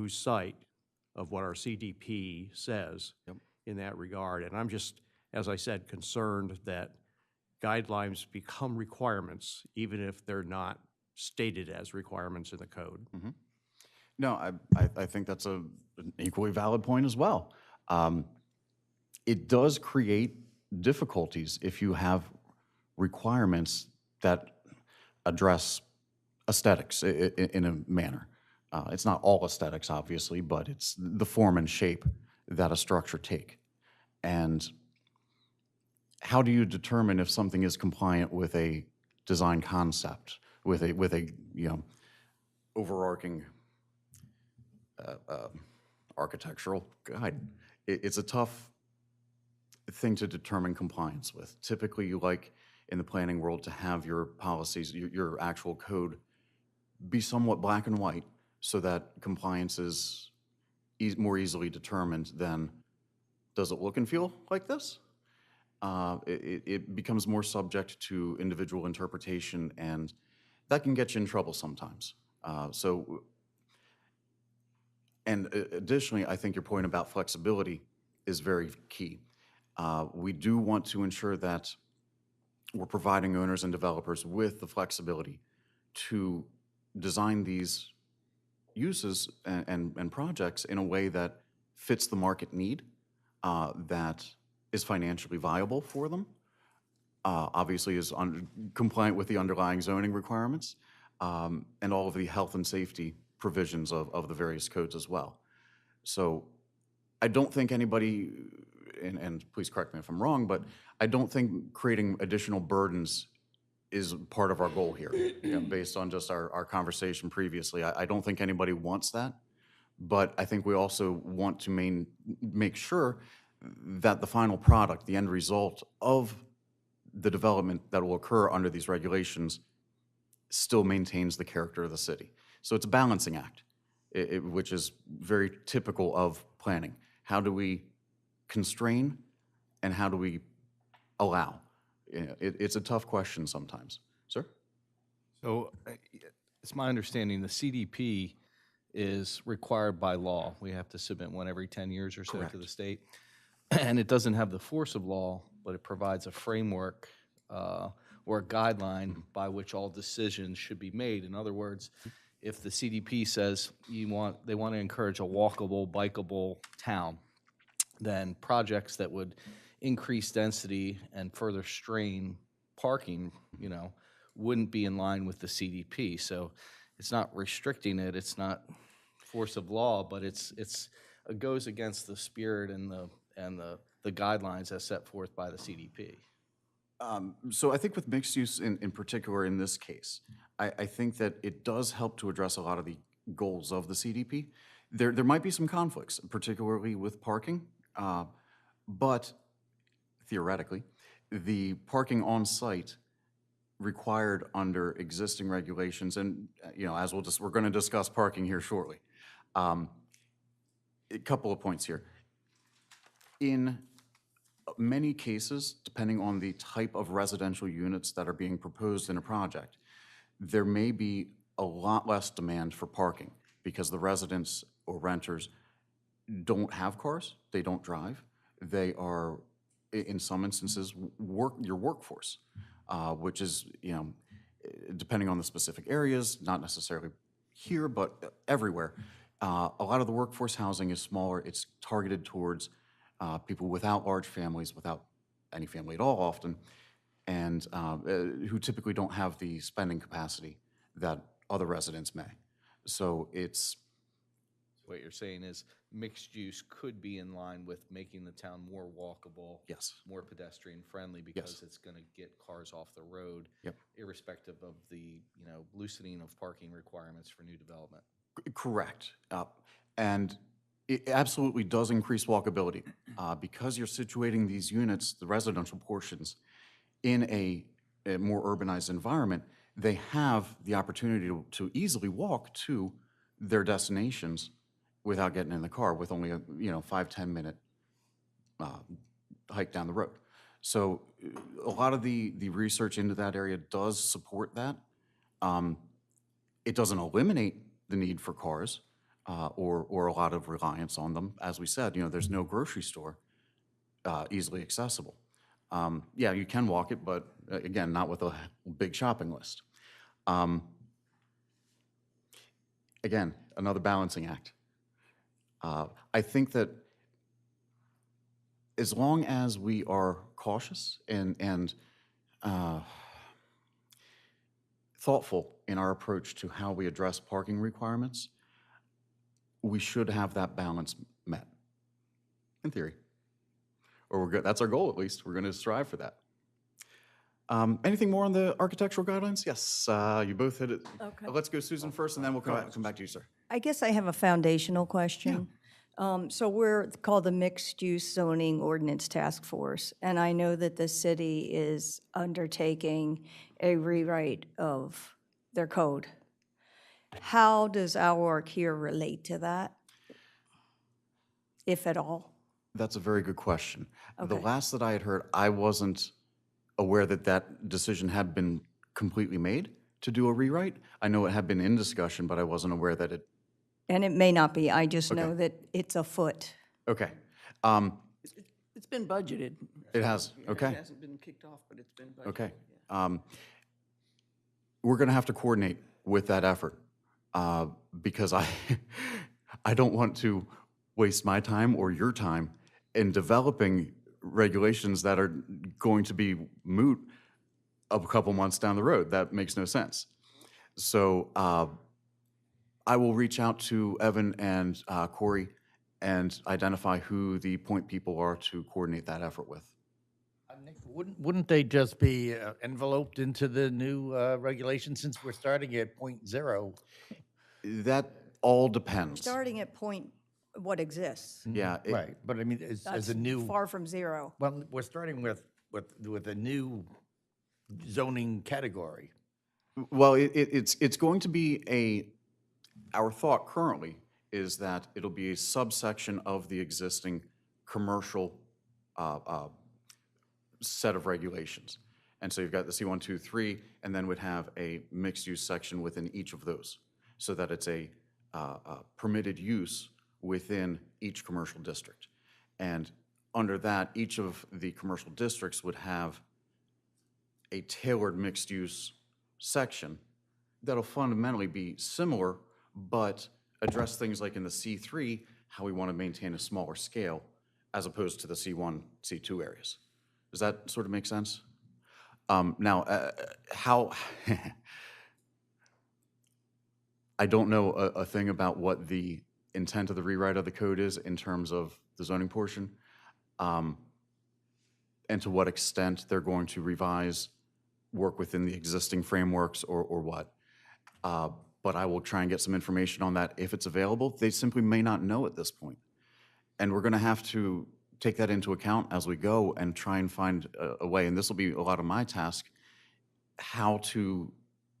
lose sight of what our CDP says in that regard. And I'm just, as I said, concerned that guidelines become requirements, even if they're not stated as requirements in the code. No, I think that's an equally valid point as well. It does create difficulties if you have requirements that address aesthetics in a manner. It's not all aesthetics, obviously, but it's the form and shape that a structure take. And how do you determine if something is compliant with a design concept, with a overarching architectural guide? It's a tough thing to determine compliance with. Typically, you like in the planning world to have your policies, your actual code, be somewhat black and white so that compliance is more easily determined than, does it look and feel like this? It becomes more subject to individual interpretation, and that can get you in trouble sometimes. And additionally, I think your point about flexibility is very key. We do want to ensure that we're providing owners and developers with the flexibility to design these uses and projects in a way that fits the market need, that is financially viable for them, obviously is compliant with the underlying zoning requirements, and all of the health and safety provisions of the various codes as well. So I don't think anybody, and please correct me if I'm wrong, but I don't think creating additional burdens is part of our goal here. Based on just our conversation previously, I don't think anybody wants that, but I think we also want to make sure that the final product, the end result of the development that will occur under these regulations still maintains the character of the city. So it's a balancing act, which is very typical of planning. How do we constrain and how do we allow? It's a tough question sometimes. Sir? So it's my understanding the CDP is required by law. We have to submit one every 10 years or so to the state. And it doesn't have the force of law, but it provides a framework or a guideline by which all decisions should be made. In other words, if the CDP says they want to encourage a walkable, bikeable town, then projects that would increase density and further strain parking, wouldn't be in line with the CDP. So it's not restricting it, it's not force of law, but it goes against the spirit and the guidelines as set forth by the CDP. So I think with mixed use in particular in this case, I think that it does help to address a lot of the goals of the CDP. There might be some conflicts, particularly with parking, but theoretically, the parking on site required under existing regulations, and as we're going to discuss parking here shortly. A couple of points here. In many cases, depending on the type of residential units that are being proposed in a project, there may be a lot less demand for parking because the residents or renters don't have cars, they don't drive, they are, in some instances, your workforce, which is, depending on the specific areas, not necessarily here, but everywhere. A lot of the workforce housing is smaller. It's targeted towards people without large families, without any family at all often, and who typically don't have the spending capacity that other residents may. So it's... What you're saying is mixed use could be in line with making the town more walkable, Yes. more pedestrian friendly, because it's going to get cars off the road, irrespective of the loosening of parking requirements for new development. Correct. And it absolutely does increase walkability because you're situating these units, the residential portions, in a more urbanized environment. They have the opportunity to easily walk to their destinations without getting in the car, with only a 5-10 minute hike down the road. So a lot of the research into that area does support that. It doesn't eliminate the need for cars, or a lot of reliance on them. As we said, there's no grocery store easily accessible. Yeah, you can walk it, but again, not with a big shopping list. Again, another balancing act. I think that as long as we are cautious and thoughtful in our approach to how we address parking requirements, we should have that balance met, in theory. Or we're good. That's our goal, at least. We're going to strive for that. Anything more on the architectural guidelines? Yes, you both hit it. Okay. Let's go Susan first, and then we'll come back to you, sir. I guess I have a foundational question. So we're called the Mixed Use Zoning Ordinance Task Force, and I know that the city is undertaking a rewrite of their code. How does our work here relate to that, if at all? That's a very good question. The Okay. last that I had heard, I wasn't aware that that decision had been completely made to do a rewrite. I know it had been in discussion, but I wasn't aware that it, And it may not be, I just know that it's afoot. okay. It's been budgeted. It has, okay. It hasn't been kicked off, but it's been budgeted. Okay. We're going to have to coordinate with that effort because I don't want to waste my time or your time in developing regulations that are going to be moot a couple months down the road. That makes no sense. So I will reach out to Evan and Corey and identify who the point people are to coordinate that effort with. Nick, wouldn't they just be enveloped into the new regulation since we're starting at .0? That all depends. Starting at point, what exists. Yeah. Right, but I mean, as That's a new, far from zero. well, we're starting with a new zoning category. Well, it's going to be our thought currently is that it'll be a subsection of the existing commercial set of regulations. And so you've got the C1, 2, 3, and then would have a mixed-use section within each of those, so that it's a permitted use within each commercial district. And under that, each of the commercial districts would have a tailored mixed-use section that'll fundamentally be similar, but address things like in the C3, how we want to maintain a smaller scale, as opposed to the C1, C2 areas. Does that sort of make sense? Now, how, I don't know a thing about what the intent of the rewrite of the code is in terms of the zoning portion, and to what extent they're going to revise, work within the existing frameworks or what. But I will try and get some information on that if it's available. They simply may not know at this point. And we're going to have to take that into account as we go and try and find a way, and this will be a lot of my task, how to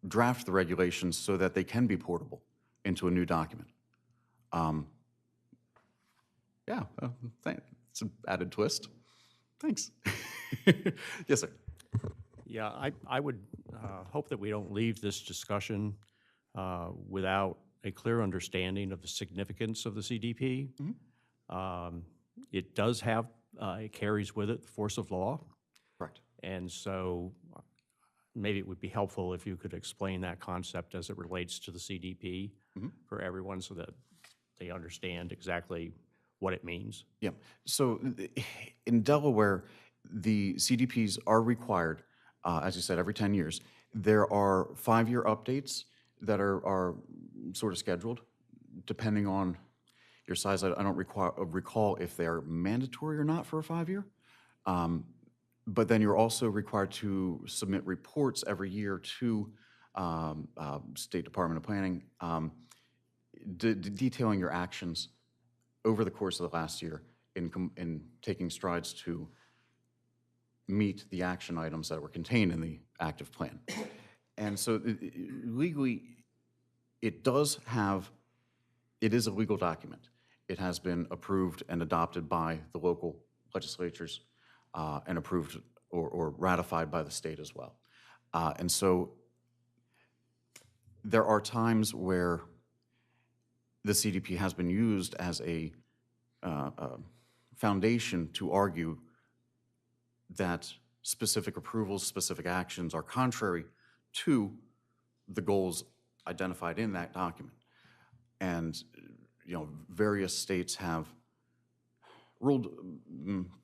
draft the regulations so that they can be portable into a new document. Yeah, it's an added twist. Thanks. Yes, sir. Yeah, I would hope that we don't leave this discussion without a clear understanding of the significance of the CDP. It does have, it carries with it the force of law. Correct. And so maybe it would be helpful if you could explain that concept as it relates to the CDP for everyone so that they understand exactly what it means. Yeah. So in Delaware, the CDPs are required, as you said, every 10 years. There are 5-year updates that are sort of scheduled, depending on your size. I don't recall if they're mandatory or not for a 5-year. But then you're also required to submit reports every year to State Department of Planning, detailing your actions over the course of the last year in taking strides to meet the action items that were contained in the active plan. And so legally, it is a legal document. It has been approved and adopted by the local legislatures and approved or ratified by the state as well. And so there are times where the CDP has been used as a foundation to argue that specific approvals, specific actions are contrary to the goals identified in that document. And, various states have ruled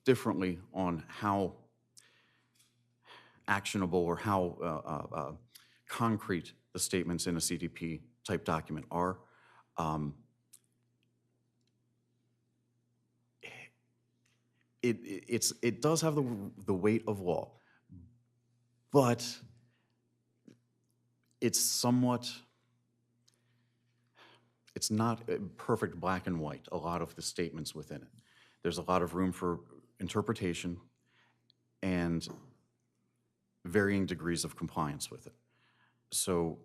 differently on how actionable or how concrete the statements in a CDP type document are. It does have the weight of law, but it's not perfect black and white, a lot of the statements within it. There's a lot of room for interpretation and varying degrees of compliance with it. So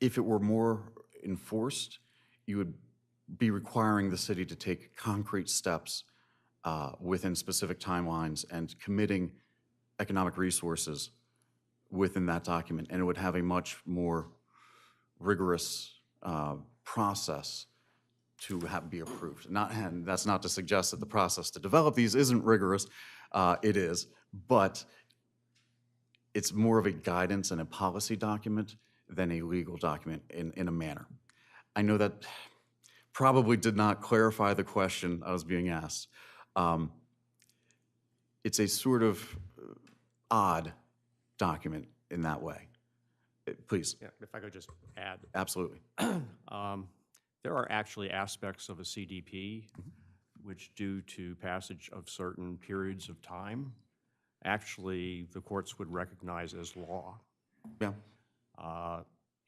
if it were more enforced, you would be requiring the city to take concrete steps within specific timelines and committing economic resources within that document, and it would have a much more rigorous process to be approved. And that's not to suggest that the process to develop these isn't rigorous. It is, but it's more of a guidance and a policy document than a legal document in a manner. I know that probably did not clarify the question I was being asked. It's a sort of odd document in that way. Please. Yeah, if I could just add. Absolutely. There are actually aspects of a CDP which, due to passage of certain periods of time, actually the courts would recognize as law. Yeah.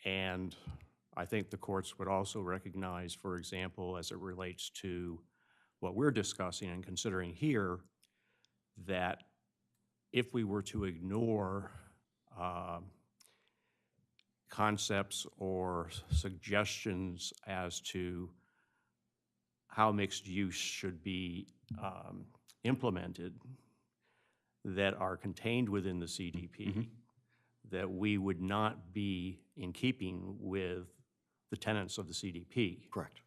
And I think the courts would also recognize, for example, as it relates to what we're discussing and considering here, that if we were to ignore concepts or suggestions as to how mixed use should be implemented that are contained within the CDP, that we would not be in keeping with the tenets of the CDP. Correct.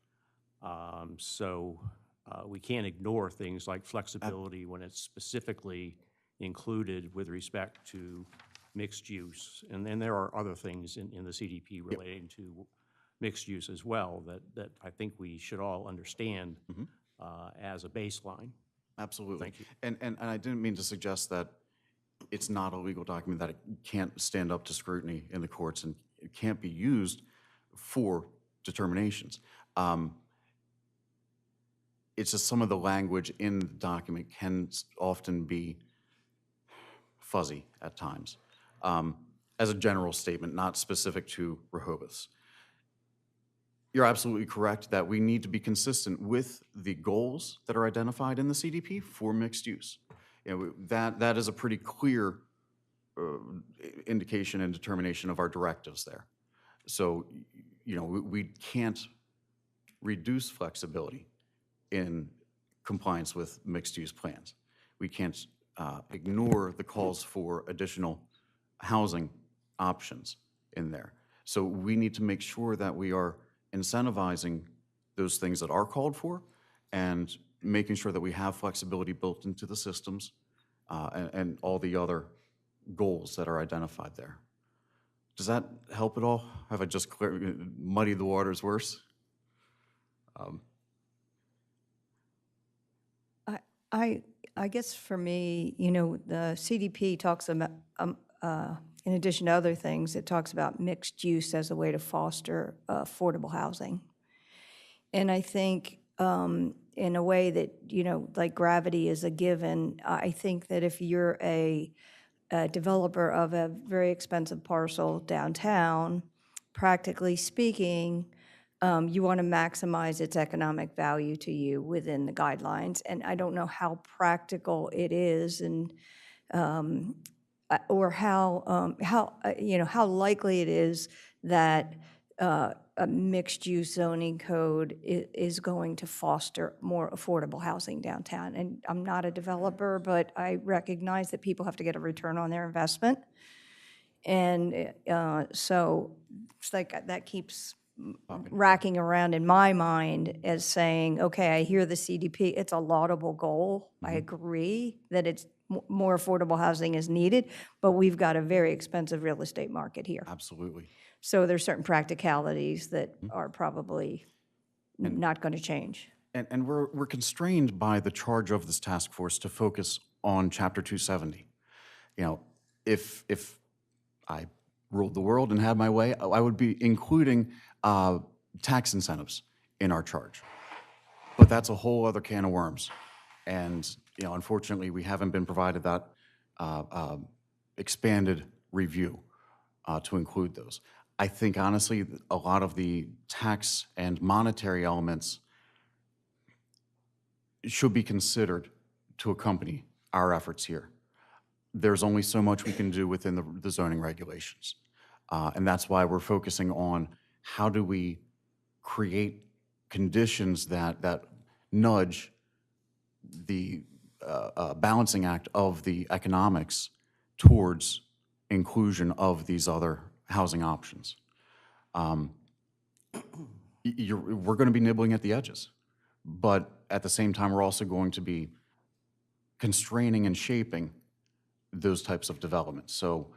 So we can't ignore things like flexibility when it's specifically included with respect to mixed use. And then there are other things in the CDP relating to mixed use as well that I think we should all understand as a baseline. Absolutely. Thank you. And I didn't mean to suggest that it's not a legal document, that it can't stand up to scrutiny in the courts and it can't be used for determinations. It's just some of the language in the document can often be fuzzy at times, as a general statement, not specific to Rehoboth's. You're absolutely correct that we need to be consistent with the goals that are identified in the CDP for mixed use. That is a pretty clear indication and determination of our directives there. So, we can't reduce flexibility in compliance with mixed use plans. We can't ignore the calls for additional housing options in there. So we need to make sure that we are incentivizing those things that are called for and making sure that we have flexibility built into the systems and all the other goals that are identified there. Does that help at all? Have I just muddied the waters worse? I guess for me, the CDP talks about, in addition to other things, it talks about mixed use as a way to foster affordable housing. And I think in a way that, like gravity is a given, I think that if you're a developer of a very expensive parcel downtown, practically speaking, you want to maximize its economic value to you within the guidelines. And I don't know how practical it is, and or how likely it is that a mixed-use zoning code is going to foster more affordable housing downtown. And I'm not a developer, but I recognize that people have to get a return on their investment. And so it's like that keeps racking around in my mind as saying, okay, I hear the CDP, it's a laudable goal. I agree that it's more affordable housing is needed, but we've got a very expensive real estate market here. Absolutely. So there's certain practicalities that are probably not going to change. And we're constrained by the charge of this task force to focus on Chapter 270. You know, if I ruled the world and had my way, I would be including tax incentives in our charge. But that's a whole other can of worms. And, you know, unfortunately, we haven't been provided that expanded review to include those. I think, honestly, a lot of the tax and monetary elements should be considered to accompany our efforts here. There's only so much we can do within the zoning regulations. And that's why we're focusing on how do we create conditions that nudge the balancing act of the economics towards inclusion of these other housing options. We're going to be nibbling at the edges, but at the same time, we're also going to be constraining and shaping those types of developments. So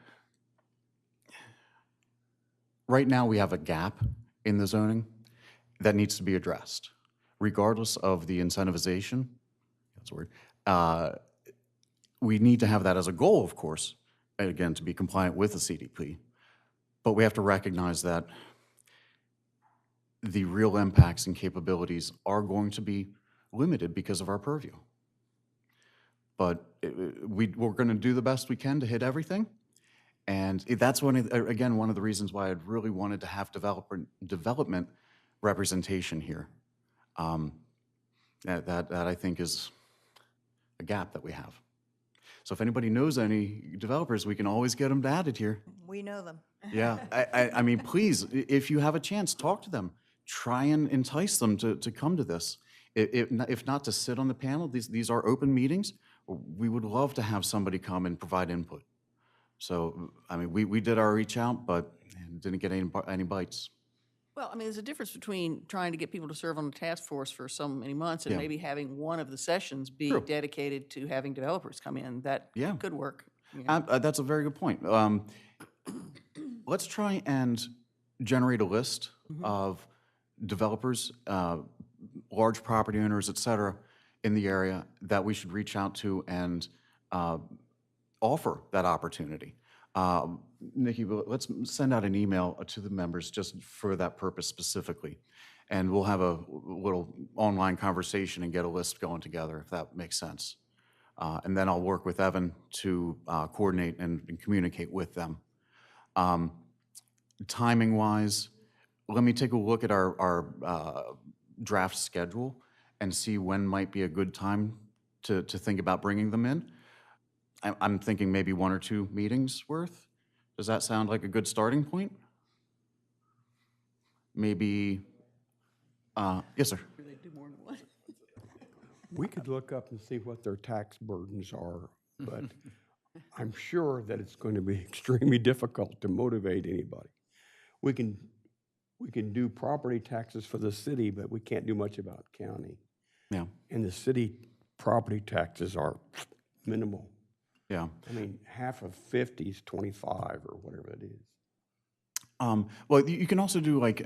right now, we have a gap in the zoning that needs to be addressed, regardless of the incentivization. That's a word. We need to have that as a goal, of course, again, to be compliant with the CDP. But we have to recognize that the real impacts and capabilities are going to be limited because of our purview. But we're going to do the best we can to hit everything. And that's one of the reasons why I'd really wanted to have development representation here. That I think is a gap that we have. So if anybody knows any developers, we can always get them added here. We know them. Yeah, I mean, please, if you have a chance, talk to them. Try and entice them to come to this. If not to sit on the panel, these are open meetings. We would love to have somebody come and provide input. So, I mean, we did our reach out, but didn't get any bites. Well, I mean, there's a difference between trying to get people to serve on the task force for so many months and Yeah. maybe having one of the sessions be True. dedicated to having developers come in. That Yeah. could work. You know. That's a very good point. Let's try and generate a list of developers, large property owners, et cetera, in the area that we should reach out to and offer that opportunity. Nikki, let's send out an email to the members just for that purpose specifically. And we'll have a little online conversation and get a list going together, if that makes sense. And then I'll work with Evan to coordinate and communicate with them. Timing-wise, let me take a look at our draft schedule and see when might be a good time to think about bringing them in. I'm thinking maybe 1 or 2 meetings worth. Does that sound like a good starting point? Maybe, yes, sir. They do more than one. We could look up and see what their tax burdens are, but I'm sure that it's going to be extremely difficult to motivate anybody. We can do property taxes for the city, but we can't do much about county. Yeah, And the city property taxes are minimal. yeah. I mean, half of 50 is 25 or whatever it is. Well, you can also do like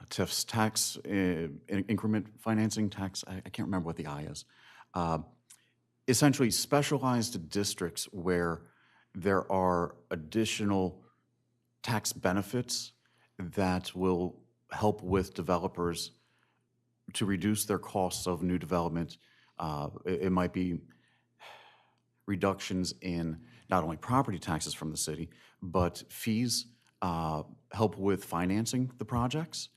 TIFs, tax increment financing tax. I can't remember what the I is. Essentially, specialized districts where there are additional tax benefits that will help with developers to reduce their costs of new development. It might be reductions in not only property taxes from the city, but fees, help with financing the projects,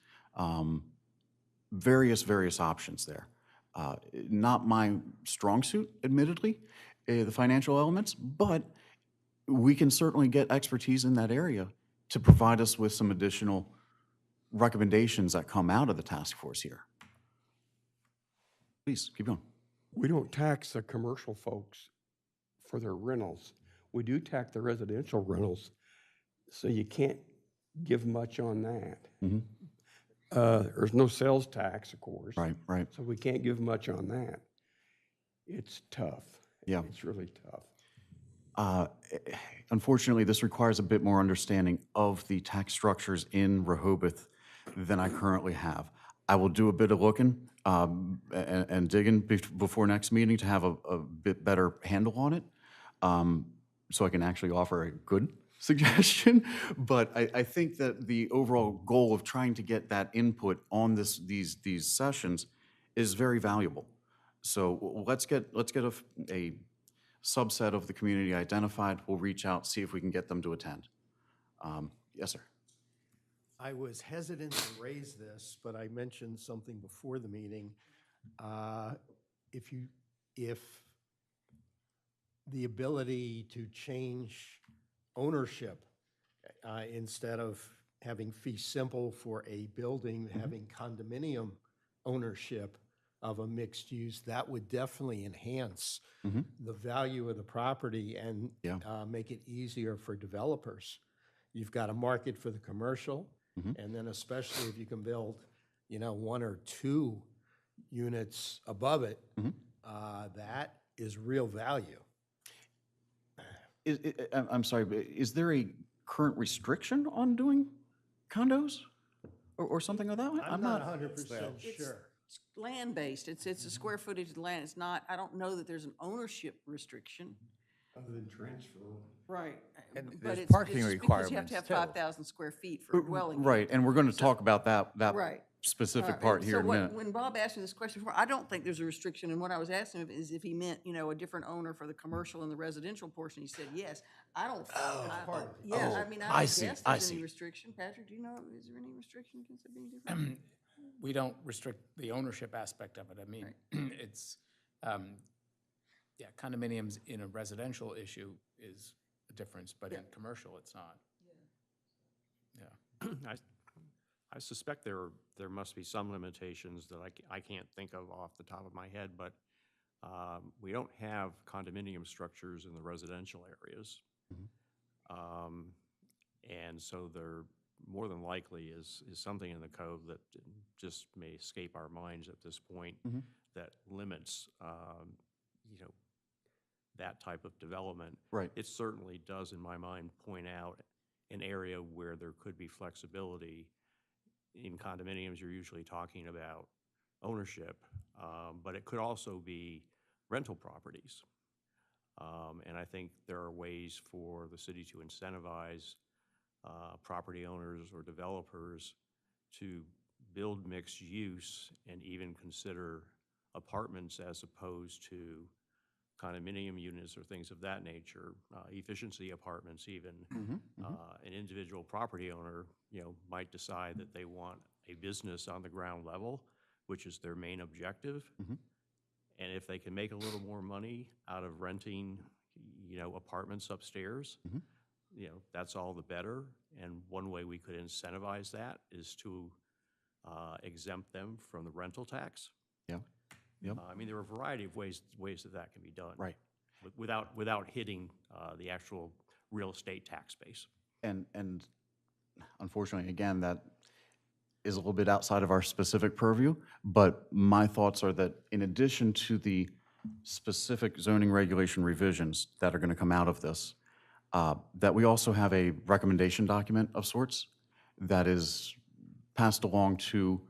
various options there. Not my strong suit, admittedly, the financial elements, but we can certainly get expertise in that area to provide us with some additional recommendations that come out of the task force here. Please, keep going. We don't tax the commercial folks for their rentals. We do tax the residential rentals, so you can't give much on that. There's no sales tax, of course. Right, right. So we can't give much on that. It's tough. Yeah. It's really tough. Unfortunately, this requires a bit more understanding of the tax structures in Rehoboth than I currently have. I will do a bit of looking and digging before next meeting to have a bit better handle on it, so I can actually offer a good suggestion. But I think that the overall goal of trying to get that input on these sessions is very valuable. So let's get a subset of the community identified. We'll reach out, see if we can get them to attend. Yes, sir. I was hesitant to raise this, but I mentioned something before the meeting. If the ability to change ownership, instead of having fee simple for a building, having condominium ownership of a mixed use, that would definitely enhance the value of the property and make it easier for developers. You've got a market for the commercial, and then especially if you can build, 1 or 2 units above it, that is real value. I'm sorry, but is there a current restriction on doing condos or something like that? I'm not 100% sure. It's land-based. It's a square footage of land. It's not, I don't know that there's an ownership restriction. Other than transfer. Right. And But there's it's parking just because you have requirements, to have too. 5,000 square feet for a dwelling. unit. Right, and we're going to talk about that Right. specific part here in a minute. When Bob asked me this question before, I don't think there's a restriction, and what I was asking him is if he meant, a different owner for the commercial and the residential portion. He said yes. I don't. Yeah, I mean, I don't guess there's any restriction. Patrick, do you know, is there any restriction against it being different? We don't restrict the ownership aspect of it. I mean, it's, condominiums in a residential issue is a difference, but in commercial, it's not. Yeah. I suspect there must be some limitations that I can't think of off the top of my head, but we don't have condominium structures in the residential areas. And so there more than likely is something in the code that just may escape our minds at this point that limits, that type of development. Right. It certainly does, in my mind, point out an area where there could be flexibility. In condominiums, you're usually talking about ownership, but it could also be rental properties. And I think there are ways for the city to incentivize property owners or developers to build mixed use and even consider apartments as opposed to condominium units or things of that nature, efficiency apartments even. An individual property owner, might decide that they want a business on the ground level, which is their main objective. And if they can make a little more money out of renting, apartments upstairs, that's all the better. And one way we could incentivize that is to exempt them from the rental tax. Yeah. Yep. I mean, there are a variety of ways that can be done. Right. Without hitting the actual real estate tax base. And unfortunately, again, that is a little bit outside of our specific purview, but my thoughts are that in addition to the specific zoning regulation revisions that are going to come out of this, that we also have a recommendation document of sorts that is passed along to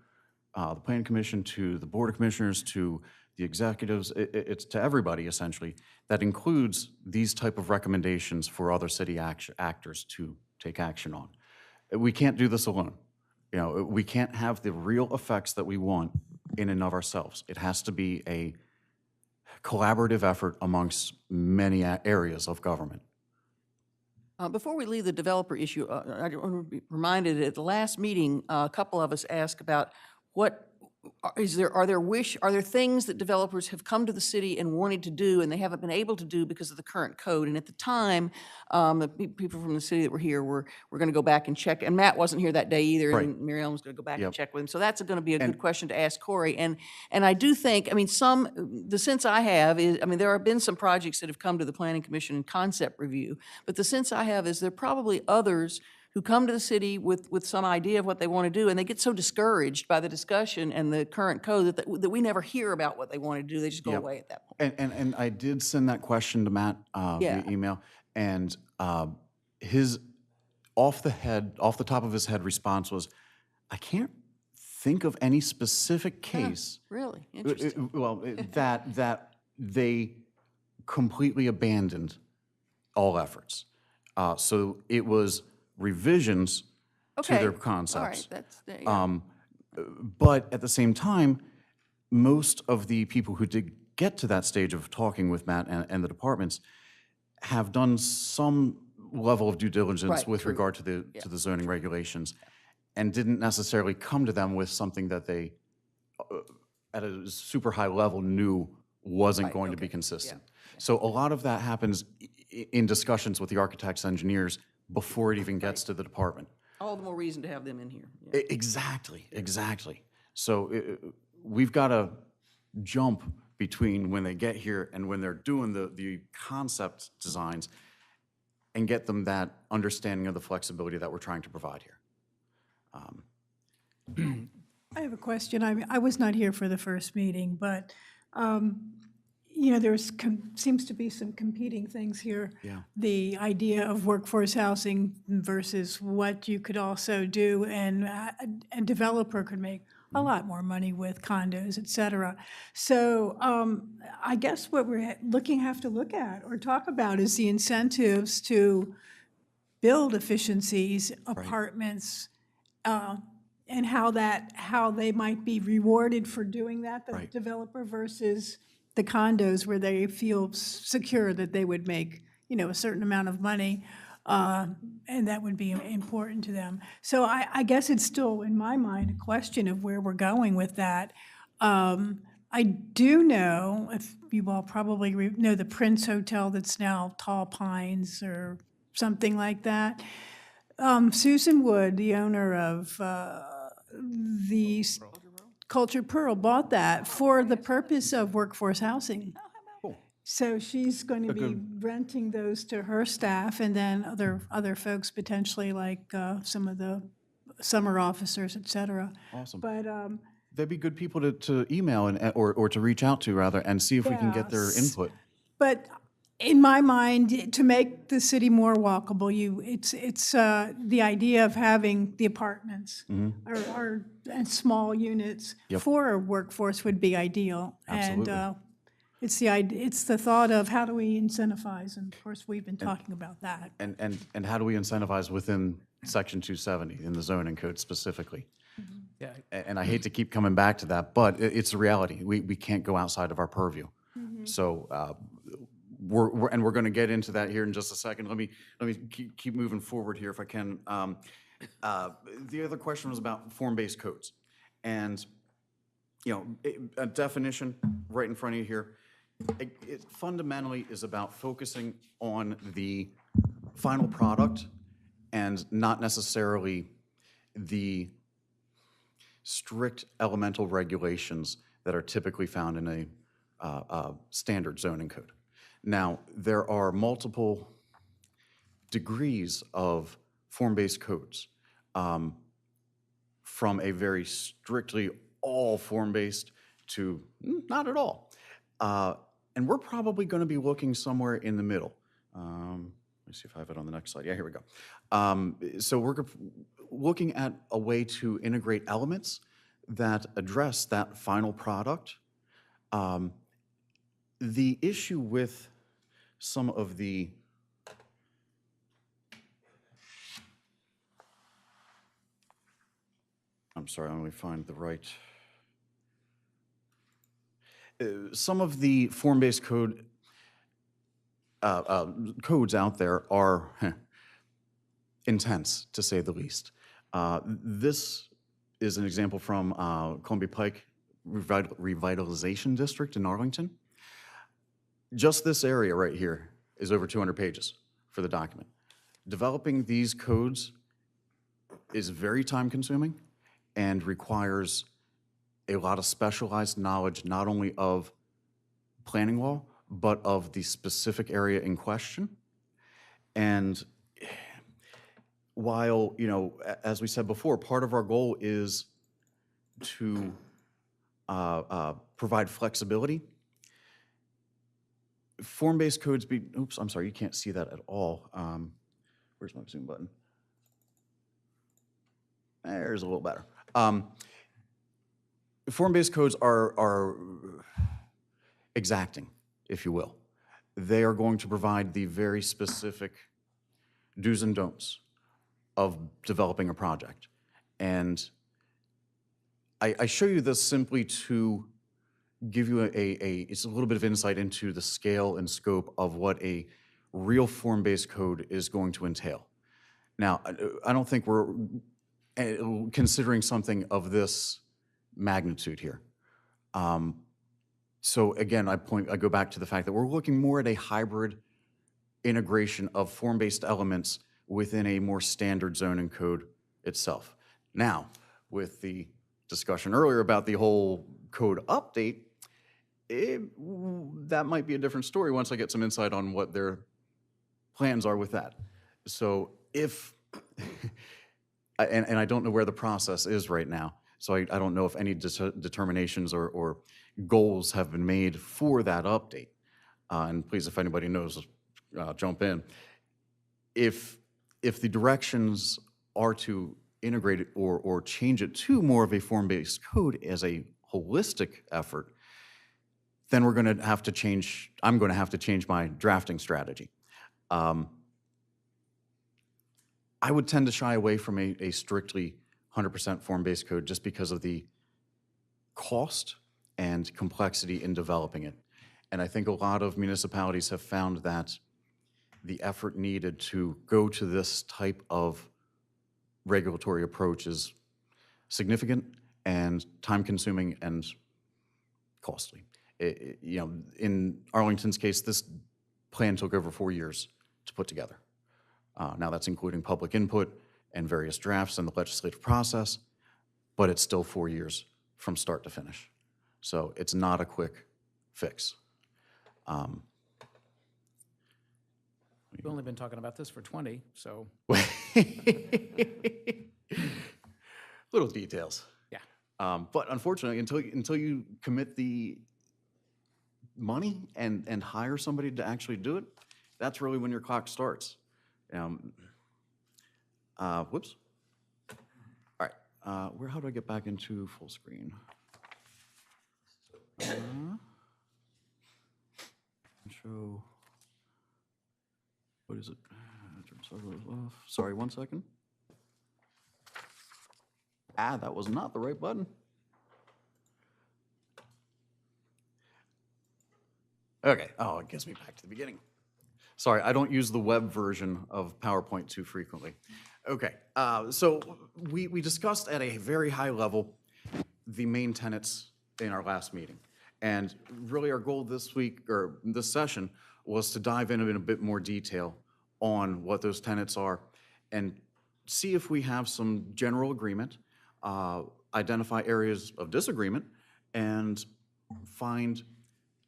the Planning Commission, to the Board of Commissioners, to the executives. It's to everybody, essentially, that includes these type of recommendations for other city actors to take action on. We can't do this alone. We can't have the real effects that we want in and of ourselves. It has to be a collaborative effort amongst many areas of government. Before we leave the developer issue, I want to be reminded at the last meeting, a couple of us asked about are there things that developers have come to the city and wanted to do and they haven't been able to do because of the current code? And at the time, the people from the city that were here were going to go back and check, and Matt wasn't here that day either, Right. and Mary Ellen was going to go back Yep. and check with him. So that's going to be a good question to ask Corey. And I do think, the sense I have is, there have been some projects that have come to the Planning Commission in concept review, but the sense I have is there are probably others who come to the city with some idea of what they want to do, and they get so discouraged by the discussion and the current code that we never hear about what they want to do. They just go Yep. away at that point. And I did send that question to Matt Yeah. via email, and his off the top of his head response was, I can't think of any specific case Really? Interesting. that they completely abandoned all efforts. So it was revisions to their concepts. All right, that's, yeah. But at the same time, most of the people who did get to that stage of talking with Matt and the departments have done some level of due diligence Right, with true. regard to the zoning regulations, and didn't necessarily come to them with something that they, at a super high level, knew wasn't going to be consistent. So a lot of that happens in discussions with the architects, engineers, before it even gets to the department. All the more reason to have them in here. Yeah. Exactly. So we've got to jump between when they get here and when they're doing the concept designs and get them that understanding of the flexibility that we're trying to provide here. I have a question. I was not here for the first meeting, but, you know, there's, seems to be some competing things here. Yeah. The idea of workforce housing versus what you could also do, and a developer could make a lot more money with condos, et cetera. So I guess what we're have to look at or talk about is the incentives to build efficiencies, apartments, and how they might be rewarded for doing that, the Right. developer, versus the condos where they feel secure that they would make, you know, a certain amount of money, and that would be important to them. So I guess it's still, in my mind, a question of where we're going with that. I do know, if you all probably know the Prince Hotel that's now Tall Pines or something like that. Susan Wood, the owner of the Culture Pearl, bought that for the purpose of workforce housing. So she's going to be renting those to her staff, and then other folks potentially, like some of the summer officers, et cetera. Awesome. But They'd be good people to email or to reach out to, rather, and see if we can get their Yes. input. But in my mind, to make the city more walkable, it's the idea of having the apartments or and small units for a workforce would be ideal. Absolutely. And it's the thought of how do we incentivize, and of course we've been talking about that. And how do we incentivize within Section 270 in the zoning code specifically? Yeah, And I hate to keep coming back to that, but it's a reality. We can't go outside of our purview. So we're going to get into that here in just a second. Let me keep moving forward here if I can. The other question was about form-based codes, and you know, a definition right in front of you here. It fundamentally is about focusing on the final product and not necessarily the strict elemental regulations that are typically found in a standard zoning code. Now, there are multiple degrees of form-based codes, from a very strictly all form-based to not at all. And we're probably going to be looking somewhere in the middle. Let me see if I have it on the next slide. Yeah, here we go. So we're looking at a way to integrate elements that address that final product. The issue with some of the I'm sorry, let me find the right. Some of the form-based codes out there are intense, to say the least. This is an example from Columbia Pike Revitalization District in Arlington. Just this area right here is over 200 pages for the document. Developing these codes is very time-consuming and requires a lot of specialized knowledge, not only of planning law, but of the specific area in question. And while, you know, as we said before, part of our goal is to provide flexibility. Form-based codes oops, I'm sorry, you can't see that at all. Where's my zoom button? There's a little better. Form-based codes are exacting, if you will. They are going to provide the very specific do's and don'ts of developing a project. And I show you this simply to give you it's a little bit of insight into the scale and scope of what a real form-based code is going to entail. Now, I don't think we're considering something of this magnitude here. So again, I go back to the fact that we're looking more at a hybrid integration of form-based elements within a more standard zoning code itself. Now, with the discussion earlier about the whole code update, that might be a different story once I get some insight on what their plans are with that. So if, and I don't know where the process is right now, so I don't know if any determinations or goals have been made for that update. And please, if anybody knows, jump in. If the directions are to integrate it or change it to more of a form-based code as a holistic effort, then we're going to have to change, I'm going to have to change my drafting strategy. I would tend to shy away from a strictly 100% form-based code just because of the cost and complexity in developing it. And I think a lot of municipalities have found that the effort needed to go to this type of regulatory approach is significant and time-consuming and costly. You know, in Arlington's case, this plan took over 4 years to put together. Now that's including public input and various drafts in the legislative process, but it's still 4 years from start to finish. So it's not a quick fix. We've only been talking about this for 20, so. Little details. Yeah. But unfortunately, until you commit the money and hire somebody to actually do it, that's really when your clock starts. Whoops. All right. How do I get back into full screen? Show. What is it? Sorry, 1 second. That was not the right button. Okay, oh, it gets me back to the beginning. Sorry, I don't use the web version of PowerPoint too frequently. Okay, so we discussed at a very high level the main tenets in our last meeting. And really our goal this week, or this session, was to dive in a bit more detail on what those tenets are and see if we have some general agreement, identify areas of disagreement, and find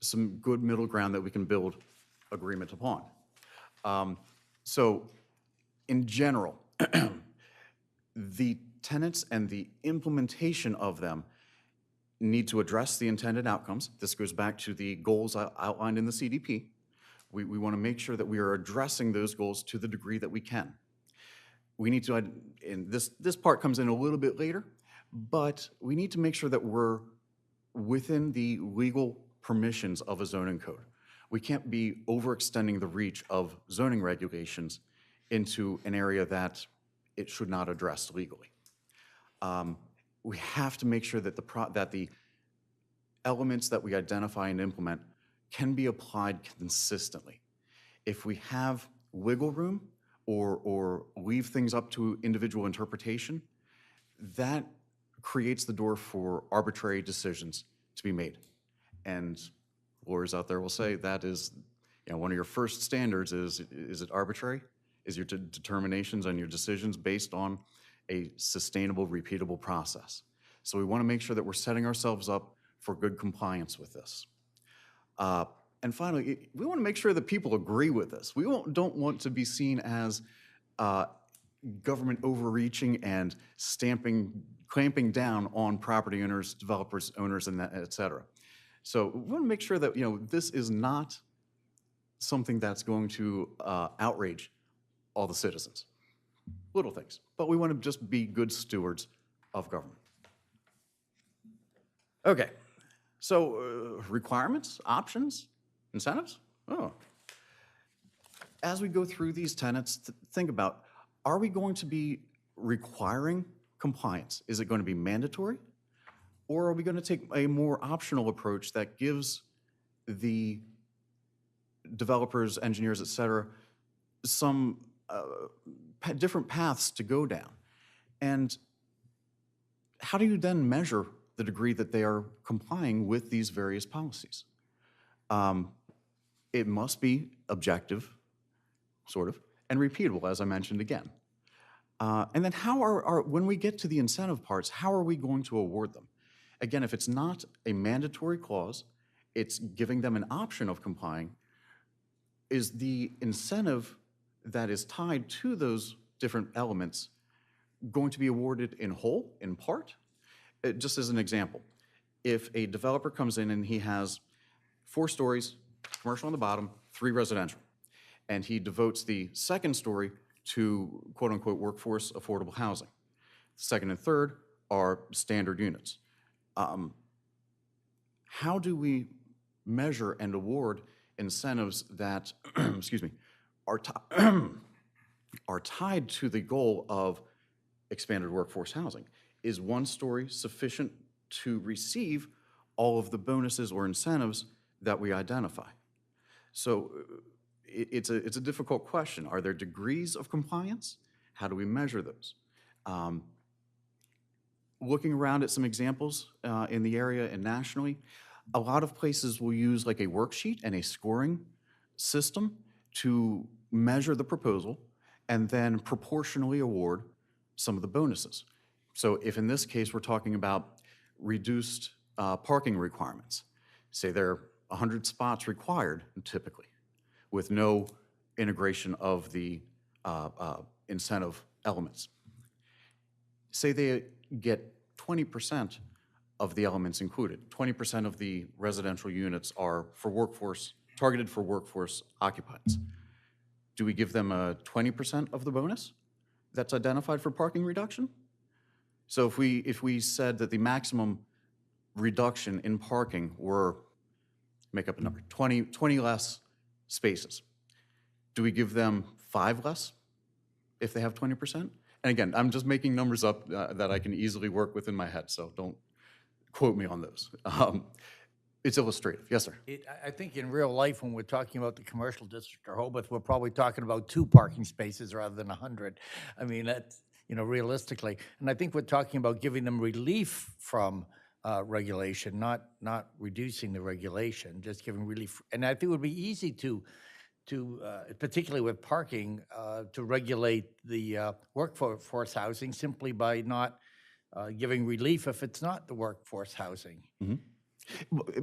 some good middle ground that we can build agreement upon. So in general, the tenets and the implementation of them need to address the intended outcomes. This goes back to the goals outlined in the CDP. We want to make sure that we are addressing those goals to the degree that we can. We need to, and this part comes in a little bit later, but we need to make sure that we're within the legal permissions of a zoning code. We can't be overextending the reach of zoning regulations into an area that it should not address legally. We have to make sure that the elements that we identify and implement can be applied consistently. If we have wiggle room or leave things up to individual interpretation, that creates the door for arbitrary decisions to be made. And lawyers out there will say that is, you know, one of your first standards is it arbitrary? Is your determinations and your decisions based on a sustainable, repeatable process? So we want to make sure that we're setting ourselves up for good compliance with this. And finally, we want to make sure that people agree with this. We don't want to be seen as government overreaching and clamping down on property owners, developers, owners, and that, et cetera. So we want to make sure that, this is not something that's going to outrage all the citizens. Little things, but we want to just be good stewards of government. Okay, so requirements, options, incentives? Oh. As we go through these tenets, think about, are we going to be requiring compliance? Is it going to be mandatory? Or are we going to take a more optional approach that gives the developers, engineers, et cetera, some different paths to go down? And how do you then measure the degree that they are complying with these various policies? It must be objective, sort of, and repeatable, as I mentioned again. And then how when we get to the incentive parts, how are we going to award them? Again, if it's not a mandatory clause, it's giving them an option of complying, is the incentive that is tied to those different elements going to be awarded in whole, in part? Just as an example, if a developer comes in and he has 4 stories, commercial on the bottom, 3 residential, and he devotes the second story to quote-unquote workforce affordable housing. Second and third are standard units. How do we measure and award incentives that, excuse me, are tied to the goal of expanded workforce housing? Is 1 story sufficient to receive all of the bonuses or incentives that we identify? So it's a difficult question. Are there degrees of compliance? How do we measure those? Looking around at some examples in the area and nationally, a lot of places will use like a worksheet and a scoring system to measure the proposal and then proportionally award some of the bonuses. So if in this case we're talking about reduced parking requirements, say there are 100 spots required typically, with no integration of the incentive elements. Say they get 20% of the elements included. 20% of the residential units are for workforce, targeted for workforce occupiers. Do we give them a 20% of the bonus that's identified for parking reduction? So if we said that the maximum reduction in parking were, make up a number, 20 less spaces, do we give them 5 less if they have 20%? And again, I'm just making numbers up that I can easily work with in my head, so don't quote me on those. It's illustrative. Yes, sir. I think in real life, when we're talking about the commercial district or Hobart, we're probably talking about 2 parking spaces rather than 100. I mean, that's, realistically. And I think we're talking about giving them relief from regulation, not reducing the regulation, just giving relief. And I think it would be easy to particularly with parking, to regulate the workforce housing simply by not giving relief if it's not the workforce housing. Mm-hmm.